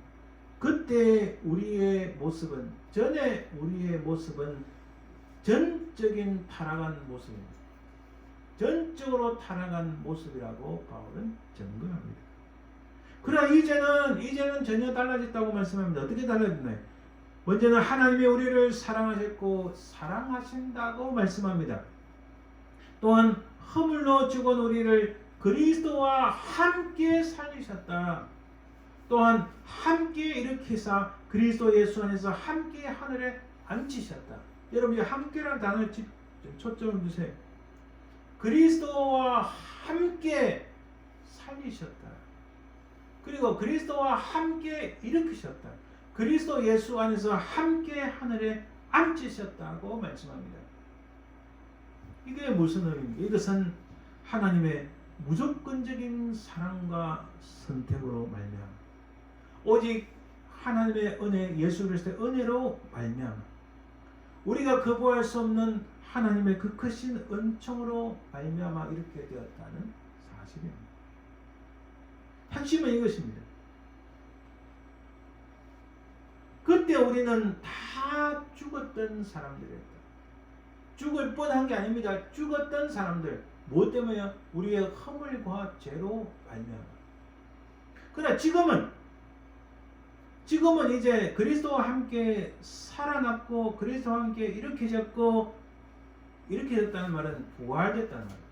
그때 우리의 모습은 전에 우리의 모습은 전적인 타락한 모습입니다. 전적으로 타락한 모습이라고 바울은 증거합니다. 그러나 이제는 전혀 달라졌다고 말씀합니다. 어떻게 달라졌나요? 먼저는 하나님이 우리를 사랑하셨고 사랑하신다고 말씀합니다. 또한 허물로 죽은 우리를 그리스도와 함께 살리셨다. 또한 함께 일으키사 그리스도 예수 안에서 함께 하늘에 앉히셨다. 여러분 이 함께라는 단어에 초점을 주세요. 그리스도와 함께 살리셨다. 그리고 그리스도와 함께 일으키셨다. 그리스도 예수 안에서 함께 하늘에 앉히셨다고 말씀합니다. 이게 무슨 의미입니까? 이것은 하나님의 무조건적인 사랑과 선택으로 말미암아 오직 하나님의 은혜, 예수 그리스도의 은혜로 말미암아 우리가 거부할 수 없는 하나님의 그 크신 은총으로 말미암아 이렇게 되었다는 사실입니다. 핵심은 이것입니다. 그때 우리는 다 죽었던 사람들이었다. 죽을 뻔한 게 아닙니다. 죽었던 사람들. 무엇 때문에요? 우리의 허물과 죄로 말미암아. 그러나 지금은 이제 그리스도와 함께 살아났고 그리스도와 함께 일으켜졌다는 말은 부활됐다는 말이에요.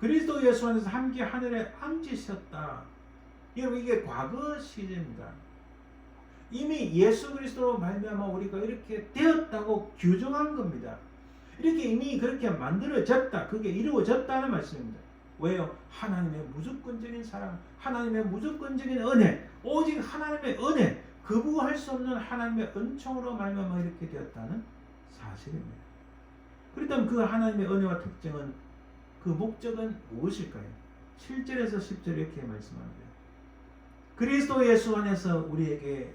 그리스도 예수 안에서 함께 하늘에 앉으셨다. 여러분 이게 과거 시제입니다. 이미 예수 그리스도로 말미암아 우리가 이렇게 되었다고 규정한 겁니다. 이렇게 이미 그렇게 만들어졌다. 그게 이루어졌다는 말씀입니다. 왜요? 하나님의 무조건적인 사랑, 하나님의 무조건적인 은혜, 오직 하나님의 은혜, 거부할 수 없는 하나님의 은총으로 말미암아 이렇게 되었다는 사실입니다. 그렇다면 그 하나님의 은혜와 특징은, 그 목적은 무엇일까요? 7절에서 10절 이렇게 말씀합니다. 그리스도 예수 안에서 우리에게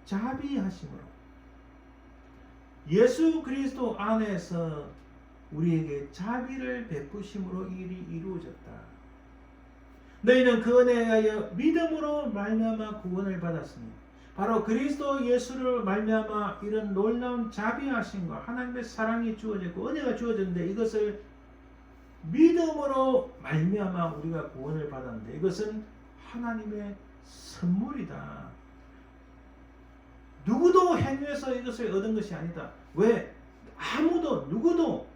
자비하심으로, 예수 그리스도 안에서 우리에게 자비를 베푸심으로 일이 이루어졌다. 너희는 그 은혜에 의하여 믿음으로 말미암아 구원을 받았으니, 바로 그리스도 예수를 말미암아 이런 놀라운 자비하심과 하나님의 사랑이 주어졌고 은혜가 주어졌는데, 이것을 믿음으로 말미암아 우리가 구원을 받았는데, 이것은 하나님의 선물이다. 누구도 행위해서 이것을 얻은 것이 아니다. 왜? 아무도 누구도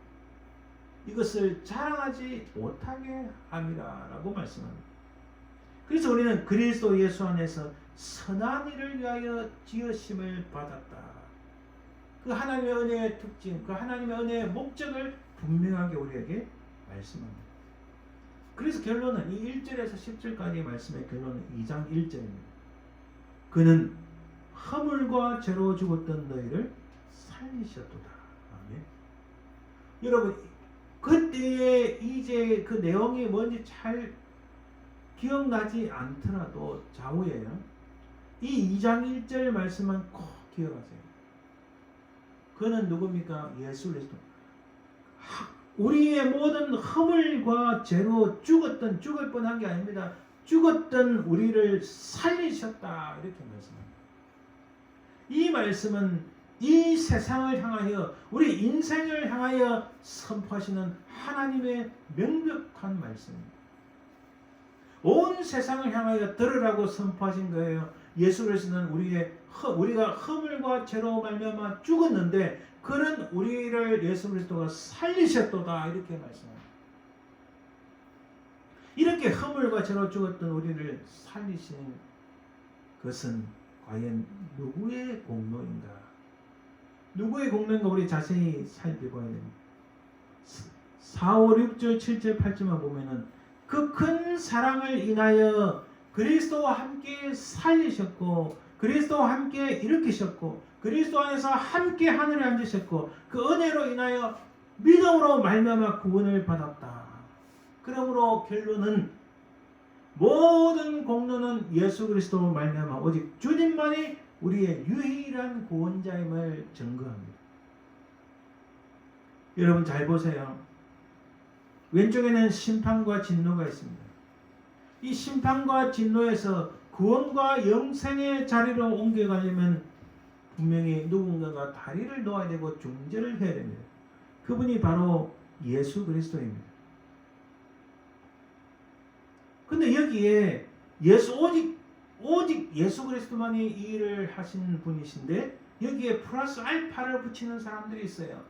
이것을 자랑하지 못하게 함이라 라고 말씀합니다. 그래서 우리는 그리스도 예수 안에서 선한 일을 위하여 지으심을 받았다. 그 하나님의 은혜의 특징, 그 하나님의 은혜의 목적을 분명하게 우리에게 말씀합니다. 그래서 결론은 이 1절에서 10절까지의 말씀의 결론은 2장 1절입니다. 그는 허물과 죄로 죽었던 너희를 살리셨도다. 아멘. 여러분, 그때의 이제 그 내용이 뭔지 잘 기억나지 않더라도 좌우에요, 이 2장 1절 말씀은 꼭 기억하세요. 그는 누굽니까? 예수 그리스도. 우리의 모든 허물과 죄로 죽을 뻔한 게 아닙니다. 죽었던 우리를 살리셨다. 이렇게 말씀합니다. 이 말씀은 이 세상을 향하여, 우리 인생을 향하여 선포하시는 하나님의 명백한 말씀입니다. 온 세상을 향하여 들으라고 선포하신 거예요. 예수 그리스도는 우리가 허물과 죄로 말미암아 죽었는데 그는 우리를 예수 그리스도가 살리셨도다. 이렇게 말씀합니다. 이렇게 허물과 죄로 죽었던 우리를 살리신 것은 과연 누구의 공로인가? 누구의 공로인가 우리 자세히 살펴봐야 됩니다. 4, 5, 6절, 7절, 8절만 보면은 그 큰 사랑을 인하여 그리스도와 함께 살리셨고, 그리스도와 함께 일으키셨고, 그리스도 안에서 함께 하늘에 앉으셨고, 그 은혜로 인하여 믿음으로 말미암아 구원을 받았다. 그러므로 결론은 모든 공로는 예수 그리스도로 말미암아 오직 주님만이 우리의 유일한 구원자임을 증거합니다. 여러분 잘 보세요. 왼쪽에는 심판과 진노가 있습니다. 이 심판과 진노에서 구원과 영생의 자리로 옮겨가려면 분명히 누군가가 다리를 놓아야 되고 중재를 해야 됩니다. 그분이 바로 예수 그리스도입니다. 근데 여기에 오직 예수 그리스도만이 이 일을 하신 분이신데, 여기에 플러스 알파를 붙이는 사람들이 있어요.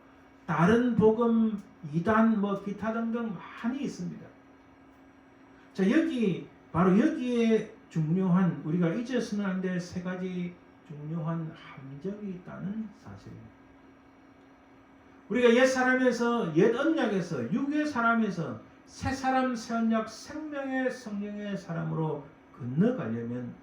다른 복음, 이단, 기타 등등 많이 있습니다. 자, 바로 여기에 중요한, 우리가 잊어서는 안 될 세 가지 중요한 함정이 있다는 사실입니다. 우리가 옛 사람에서, 옛 언약에서, 육의 사람에서 새 사람, 새 언약, 생명의 성령의 사람으로 건너가려면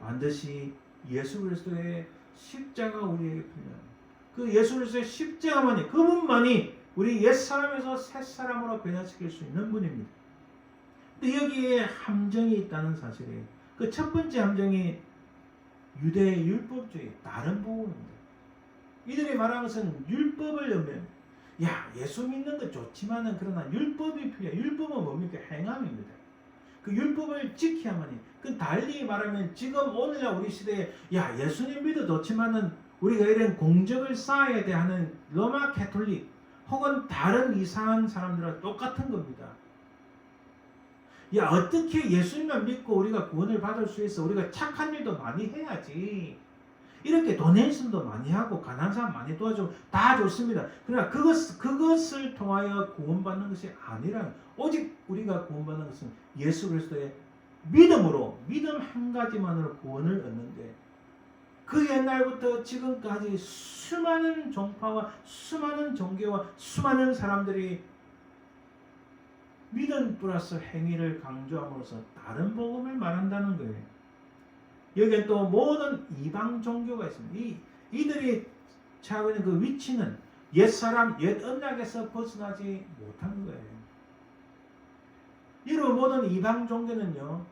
반드시 예수 그리스도의 십자가 우리에게 필요합니다. 그 예수 그리스도의 십자가만이, 그분만이 우리 옛 사람에서 새 사람으로 변화시킬 수 있는 분입니다. 근데 여기에 함정이 있다는 사실이에요. 그 첫 번째 함정이 유대의 율법주의, 다른 복음입니다. 이들이 말하는 것은 율법을 염려합니다. 야, 예수 믿는 거 좋지만은 그러나 율법이 필요해. 율법은 뭡니까? 행함입니다. 그 율법을 지켜야만이. 그 달리 말하면 지금 오늘날 우리 시대에 야, 예수님 믿어 좋지만은 우리가 이런 공적을 쌓아야 돼 하는 로마 캐톨릭 혹은 다른 이상한 사람들과 똑같은 겁니다. 야, 어떻게 예수님만 믿고 우리가 구원을 받을 수 있어? 우리가 착한 일도 많이 해야지. 이렇게 도네이션도 많이 하고 가난한 사람 많이 도와주고 다 좋습니다. 그러나 그것을 통하여 구원받는 것이 아니라, 오직 우리가 구원받는 것은 예수 그리스도의 믿음으로, 믿음 한 가지만으로 구원을 얻는데, 그 옛날부터 지금까지 수많은 종파와 수많은 종교와 수많은 사람들이 믿음 플러스 행위를 강조함으로써 다른 복음을 말한다는 거예요. 여기에 또 모든 이방 종교가 있습니다. 이들이 취하고 있는 그 위치는 옛사람, 옛 언약에서 벗어나지 못한 거예요. 여러분, 모든 이방 종교는요,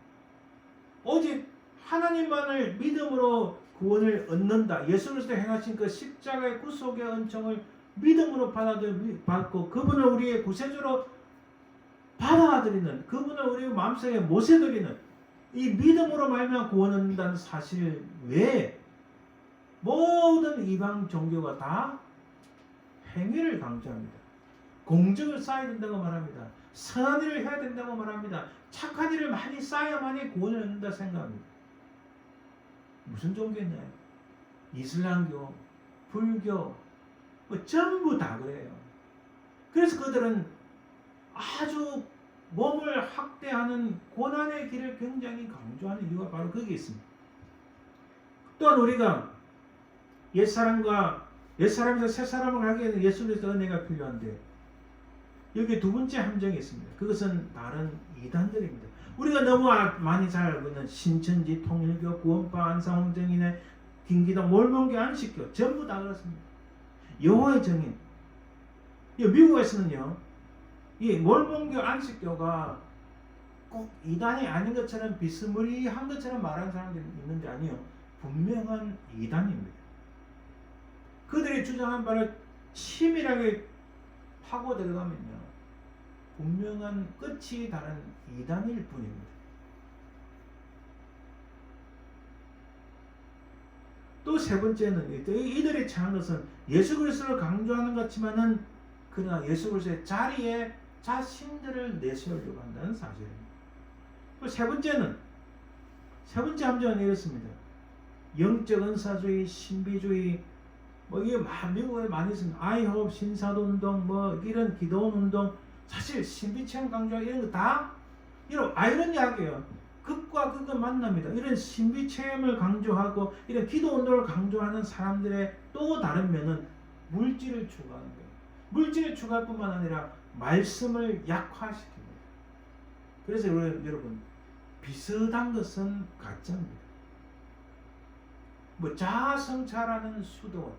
오직 하나님만을 믿음으로 구원을 얻는다. 예수 그리스도 행하신 그 십자가의 구속의 은총을 믿음으로 받고 그분을 우리의 구세주로 받아들이는, 그분을 우리 마음속에 모셔드리는 이 믿음으로 말미암아 구원을 얻는다는 사실 외에 모든 이방 종교가 다 행위를 강조합니다. 공적을 쌓아야 된다고 말합니다. 선한 일을 해야 된다고 말합니다. 착한 일을 많이 쌓아야만이 구원을 얻는다 생각합니다. 무슨 종교였나요? 이슬람교, 불교, 전부 다 그래요. 그래서 그들은 아주 몸을 학대하는 고난의 길을 굉장히 강조하는 이유가 바로 거기에 있습니다. 또한 우리가 옛사람에서 새사람을 가기 위해서 예수 그리스도의 은혜가 필요한데 여기 두 번째 함정이 있습니다. 그것은 다른 이단들입니다. 우리가 너무 많이 잘 알고 있는 신천지, 통일교, 구원파, 안상홍정인의 김기동, 몰몬교, 안식교 전부 다 그렇습니다. 여호와의 증인. 미국에서는요, 이 몰몬교, 안식교가 꼭 이단이 아닌 것처럼 비스무리한 것처럼 말하는 사람들이 있는데 아니요. 분명한 이단입니다. 그들이 주장한 바를 치밀하게 파고 들어가면요, 분명한 끝이 다른 이단일 뿐입니다. 또 세 번째는 이들이 취한 것은 예수 그리스도를 강조하는 것 같지만은 그러나 예수 그리스도의 자리에 자신들을 내세우려고 한다는 사실입니다. 또 세 번째 함정은 이렇습니다. 영적 은사주의, 신비주의, 이게 미국에 많이 있습니다. 아이홉, 신사도 운동, 이런 기도원 운동, 사실 신비체험 강조 이런 거 다 이런 아이러니하게요. 극과 극을 만납니다. 이런 신비체험을 강조하고 이런 기도 운동을 강조하는 사람들의 또 다른 면은 물질을 추구하는 거예요. 물질을 추구할 뿐만 아니라 말씀을 약화시킵니다. 그래서 여러분, 비슷한 것은 가짜입니다. 자아성찰하는 수도원,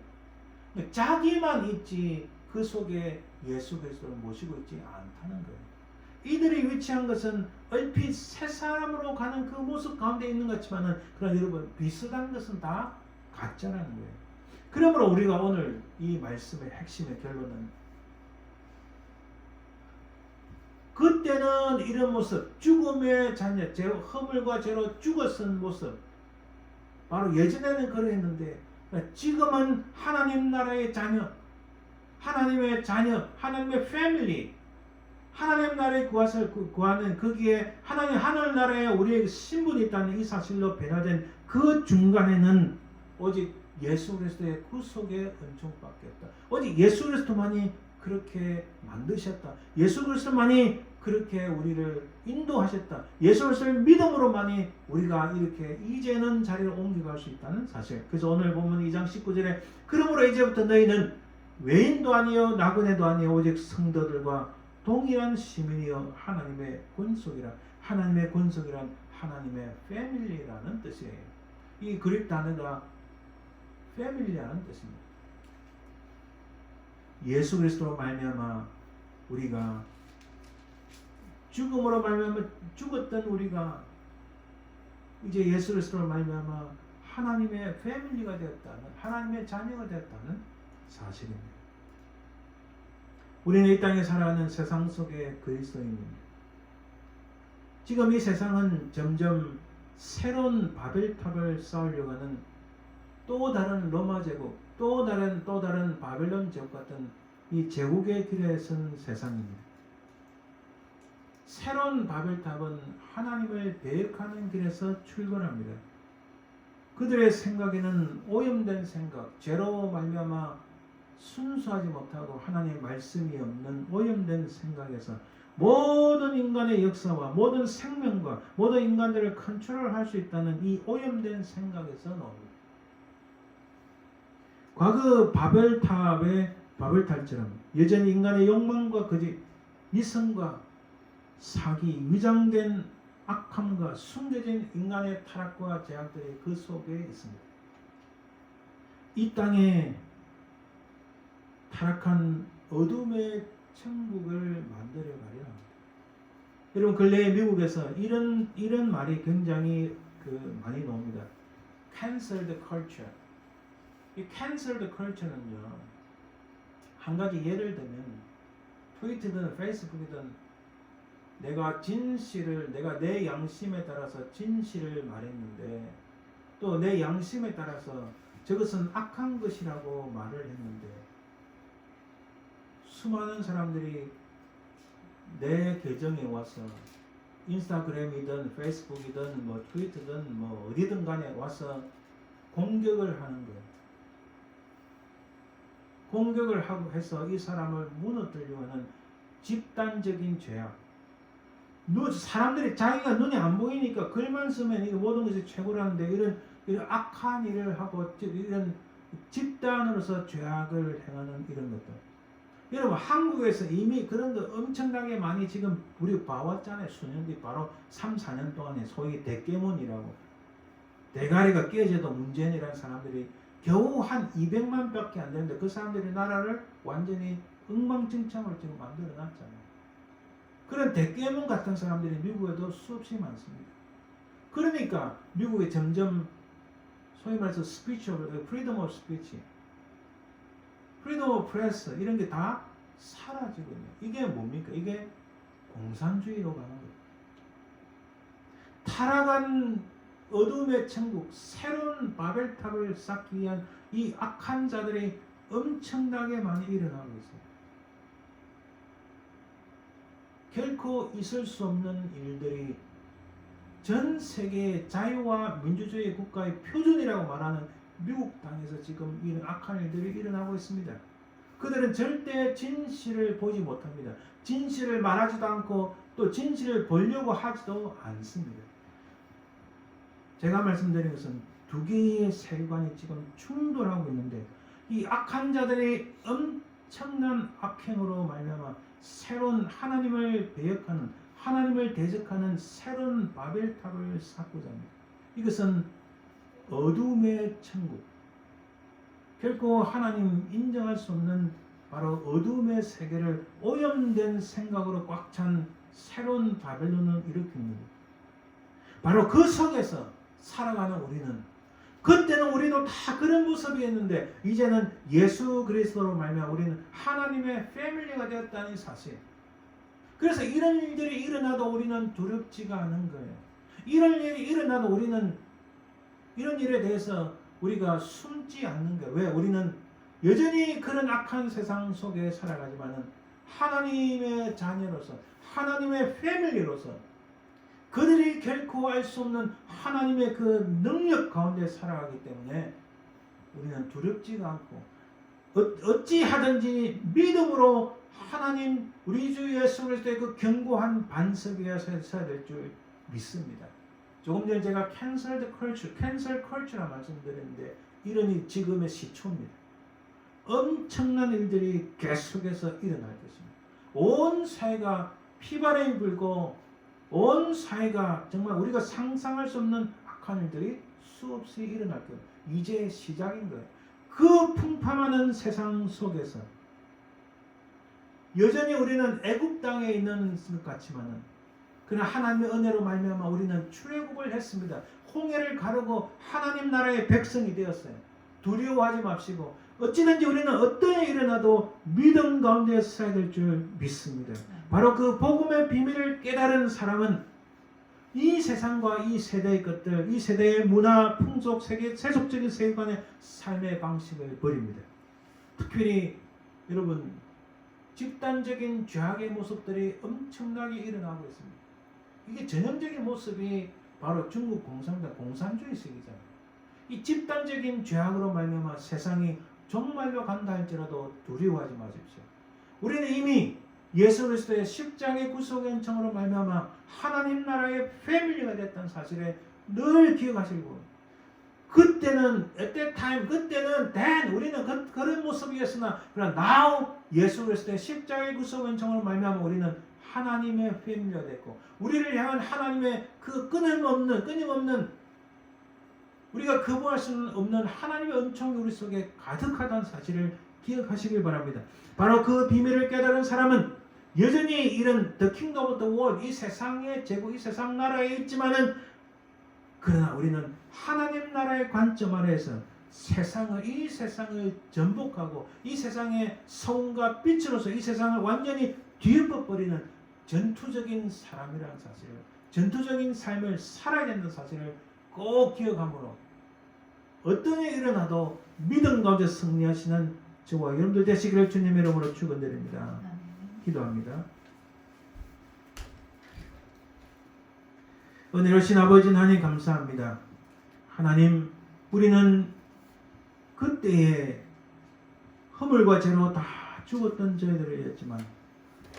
자기만 있지 그 속에 예수 그리스도를 모시고 있지 않다는 거예요. 이들이 위치한 것은 얼핏 새 사람으로 가는 그 모습 가운데 있는 것 같지만은 그러나 여러분, 비슷한 것은 다 가짜라는 거예요. 그러므로 우리가 오늘 이 말씀의 핵심의 결론은 그때는 이런 모습, 죽음의 자녀, 허물과 죄로 죽어선 모습, 바로 예전에는 그랬는데 지금은 하나님 나라의 자녀, 하나님의 패밀리, 하나님 나라의 구하는 거기에 하나님 하늘 나라에 우리에게 신분이 있다는 이 사실로 변화된 그 중간에는 오직 예수 그리스도의 구속의 은총밖에 없다. 오직 예수 그리스도만이 그렇게 만드셨다. 예수 그리스도만이 그렇게 우리를 인도하셨다. 예수 그리스도를 믿음으로만이 우리가 이렇게 이제는 자리를 옮겨갈 수 있다는 사실. 그래서 오늘 보면 2장 19절에 그러므로 이제부터 너희는 외인도 아니요 나그네도 아니요 오직 성도들과 동일한 시민이요 하나님의 권속이라. 하나님의 권속이란 하나님의 패밀리라는 뜻이에요. 이 그릭 단어가 패밀리라는 뜻입니다. 예수 그리스도로 말미암아 우리가 죽음으로 말미암아 죽었던 우리가 이제 예수 그리스도로 말미암아 하나님의 패밀리가 되었다는, 하나님의 자녀가 되었다는 사실입니다. 우리는 이 땅에 살아가는 세상 속의 그리스도인입니다. 지금 이 세상은 점점 새로운 바벨탑을 쌓으려고 하는 또 다른 로마 제국, 또 다른 바벨론 제국 같은 이 제국의 길에 선 세상입니다. 새로운 바벨탑은 하나님을 배역하는 길에서 출발합니다. 그들의 생각에는 오염된 생각, 죄로 말미암아 순수하지 못하고 하나님의 말씀이 없는 오염된 생각에서 모든 인간의 역사와 모든 생명과 모든 인간들을 컨트롤할 수 있다는 이 오염된 생각에서 나옵니다. 과거 바벨탑처럼 여전히 인간의 욕망과 거짓, 이성과 사기, 위장된 악함과 숨겨진 인간의 타락과 죄악들이 그 속에 있습니다. 이 땅에 타락한 어둠의 천국을 만들어가려 합니다. 여러분 근래에 미국에서 이런 말이 굉장히 많이 나옵니다. Cancel the culture. 이 cancel the culture는요, 한 가지 예를 들면 트위터든 페이스북이든 내가 내 양심에 따라서 진실을 말했는데 또 내 양심에 따라서 저것은 악한 것이라고 말을 했는데 수많은 사람들이 내 계정에 와서 인스타그램이든 페이스북이든 뭐 트위터든 뭐 어디든 간에 와서 공격을 하는 거예요. 공격을 하고 해서 이 사람을 무너뜨리려고 하는 집단적인 죄악. 사람들이 자기가 눈에 안 보이니까 글만 쓰면 이거 모든 것이 최고라는데 이런 악한 일을 하고 이런 집단으로서 죄악을 행하는 이런 것들. 여러분 한국에서 이미 그런 거 엄청나게 많이 지금 우리 봐왔잖아요. 수년 뒤 바로 3, 4년 동안에 소위 대깨문이라고 대가리가 깨져도 문재인이라는 사람들이 겨우 한 200만 밖에 안 되는데 그 사람들이 나라를 완전히 엉망진창으로 지금 만들어 놨잖아요. 그런 대깨문 같은 사람들이 미국에도 수없이 많습니다. 그러니까 미국에 점점 소위 말해서 freedom of speech, freedom of press 이런 게 다 사라지고 있네요. 이게 뭡니까? 이게 공산주의로 가는 거예요. 타락한 어둠의 천국, 새로운 바벨탑을 쌓기 위한 이 악한 자들이 엄청나게 많이 일어나고 있어요. 결코 있을 수 없는 일들이 전 세계의 자유와 민주주의 국가의 표준이라고 말하는 미국 땅에서 지금 이런 악한 일들이 일어나고 있습니다. 그들은 절대 진실을 보지 못합니다. 진실을 말하지도 않고 또 진실을 보려고 하지도 않습니다. 제가 말씀드린 것은 두 개의 세계관이 지금 충돌하고 있는데 이 악한 자들의 엄청난 악행으로 말미암아 새로운 하나님을 배역하는 하나님을 대적하는 새로운 바벨탑을 쌓고자 합니다. 이것은 어둠의 천국, 결코 하나님 인정할 수 없는 바로 어둠의 세계를 오염된 생각으로 꽉 찬 새로운 바벨론을 일으킵니다. 바로 그 속에서 살아가는 우리는, 그때는 우리도 다 그런 모습이었는데 이제는 예수 그리스도로 말미암아 우리는 하나님의 패밀리가 되었다는 사실. 그래서 이런 일들이 일어나도 우리는 두렵지가 않은 거예요. 이런 일이 일어나도 우리는 이런 일에 대해서 우리가 숨지 않는 거예요. 왜? 우리는 여전히 그런 악한 세상 속에 살아가지만은 하나님의 자녀로서, 하나님의 패밀리로서 그들이 결코 알 수 없는 하나님의 그 능력 가운데 살아가기 때문에 우리는 두렵지가 않고 어찌하든지 믿음으로 하나님 우리 주 예수 그리스도의 그 견고한 반석 위에 서야 될 줄 믿습니다. 조금 전에 제가 cancel culture라 말씀드렸는데 이런 지금의 시초입니다. 엄청난 일들이 계속해서 일어날 것입니다. 온 사회가 피바람이 불고 온 사회가 정말 우리가 상상할 수 없는 악한 일들이 수없이 일어날 거예요. 이제 시작인 거예요. 그 풍파많은 세상 속에서 여전히 우리는 애굽 땅에 있는 것 같지만은 그러나 하나님의 은혜로 말미암아 우리는 출애굽을 했습니다. 홍해를 가르고 하나님 나라의 백성이 되었어요. 두려워하지 맙시고 어찌든지 우리는 어떤 일이 일어나도 믿음 가운데 서야 될 줄 믿습니다. 바로 그 복음의 비밀을 깨달은 사람은 이 세상과 이 세대의 것들, 이 세대의 문화, 풍속, 세속적인 세계관의 삶의 방식을 버립니다. 특별히 여러분 집단적인 죄악의 모습들이 엄청나게 일어나고 있습니다. 이게 전형적인 모습이 바로 중국 공산당 공산주의 세계잖아요. 이 집단적인 죄악으로 말미암아 세상이 정말로 간다 할지라도 두려워하지 마십시오. 우리는 이미 예수 그리스도의 십자가의 구속 연청으로 말미암아 하나님 나라의 패밀리가 됐다는 사실에 늘 기억하시고 그때는 at that time 그때는 then 우리는 그런 모습이었으나 그러나 now 예수 그리스도의 십자가의 구속 연청으로 말미암아 우리는 하나님의 패밀리가 됐고 우리를 향한 하나님의 그 끊임없는 우리가 거부할 수 없는 하나님의 은총이 우리 속에 가득하다는 사실을 기억하시길 바랍니다. 바로 그 비밀을 깨달은 사람은 여전히 이런 The Kingdom of the World, 이 세상의 제국, 이 세상 나라에 있지만은 그러나 우리는 하나님 나라의 관점 아래에서 이 세상을 전복하고 이 세상의 성과 빛으로서 이 세상을 완전히 뒤엎어버리는 전투적인 사람이라는 사실을, 전투적인 삶을 살아야 된다는 사실을 꼭 기억함으로 어떤 일이 일어나도 믿음 가운데 승리하시는 저와 여러분들 되시기를 주님의 이름으로 축원드립니다. 기도합니다. 은혜로우신 아버지 하나님 감사합니다. 하나님, 우리는 그때에 허물과 죄로 다 죽었던 저희들이었지만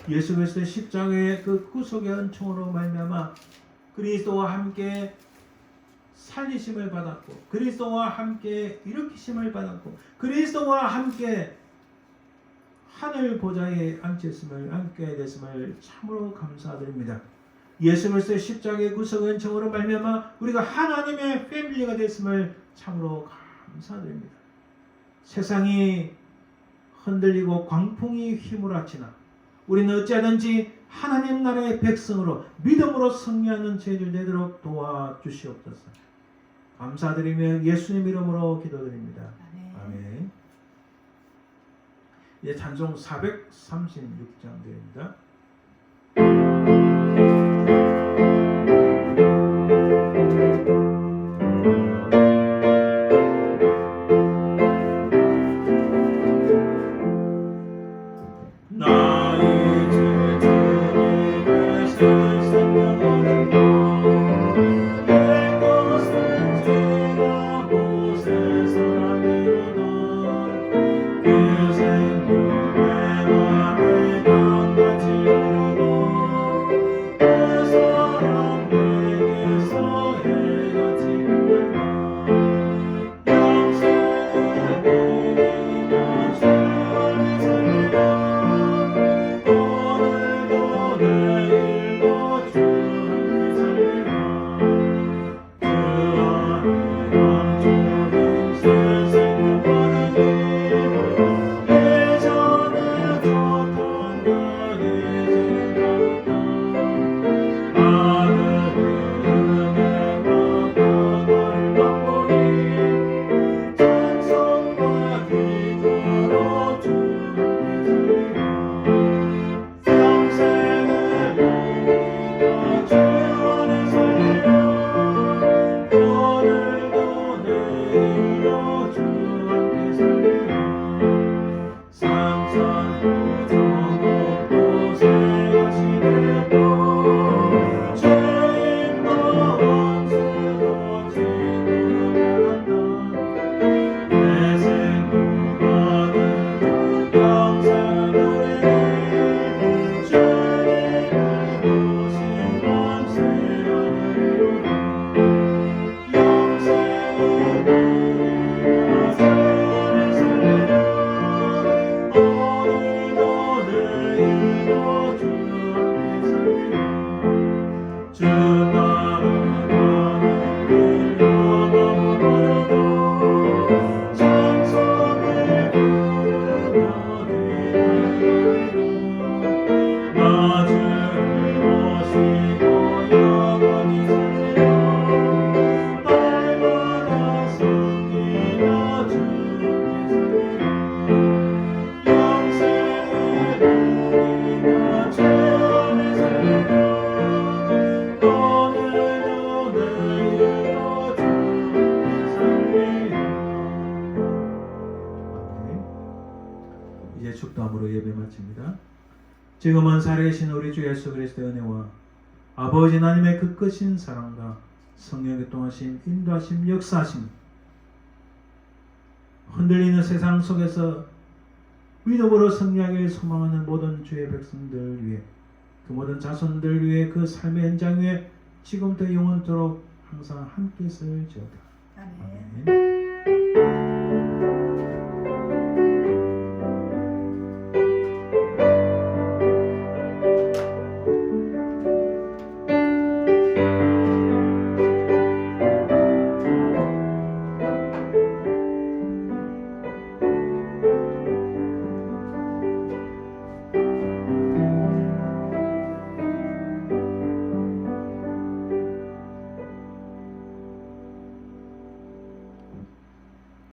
예수 그리스도의 십자가의 그 구속의 은총으로 말미암아 그리스도와 함께 살리심을 받았고 그리스도와 함께 일으키심을 받았고 그리스도와 함께 하늘 보좌에 앉게 됐음을 참으로 감사드립니다. 예수 그리스도의 십자가의 구속의 은총으로 말미암아 우리가 하나님의 패밀리가 됐음을 참으로 감사드립니다. 세상이 흔들리고 광풍이 휘몰아치나 우리는 어찌하든지 하나님 나라의 백성으로 믿음으로 승리하는 저희들 되도록 도와주시옵소서. 감사드리며 예수님 이름으로 기도드립니다. 아멘. 이제 찬송 436장 드립니다. 이제 축도함으로 예배 마칩니다. 지금은 살아계신 우리 주 예수 그리스도의 은혜와 아버지 하나님의 그 크신 사랑과 성령의 동하심, 인도하심, 역사하심, 흔들리는 세상 속에서 믿음으로 승리하길 소망하는 모든 주의 백성들 위해, 그 모든 자손들 위해, 그 삶의 현장 위에 지금부터 영원토록 항상 함께 있을지어다. 아멘. 아멘.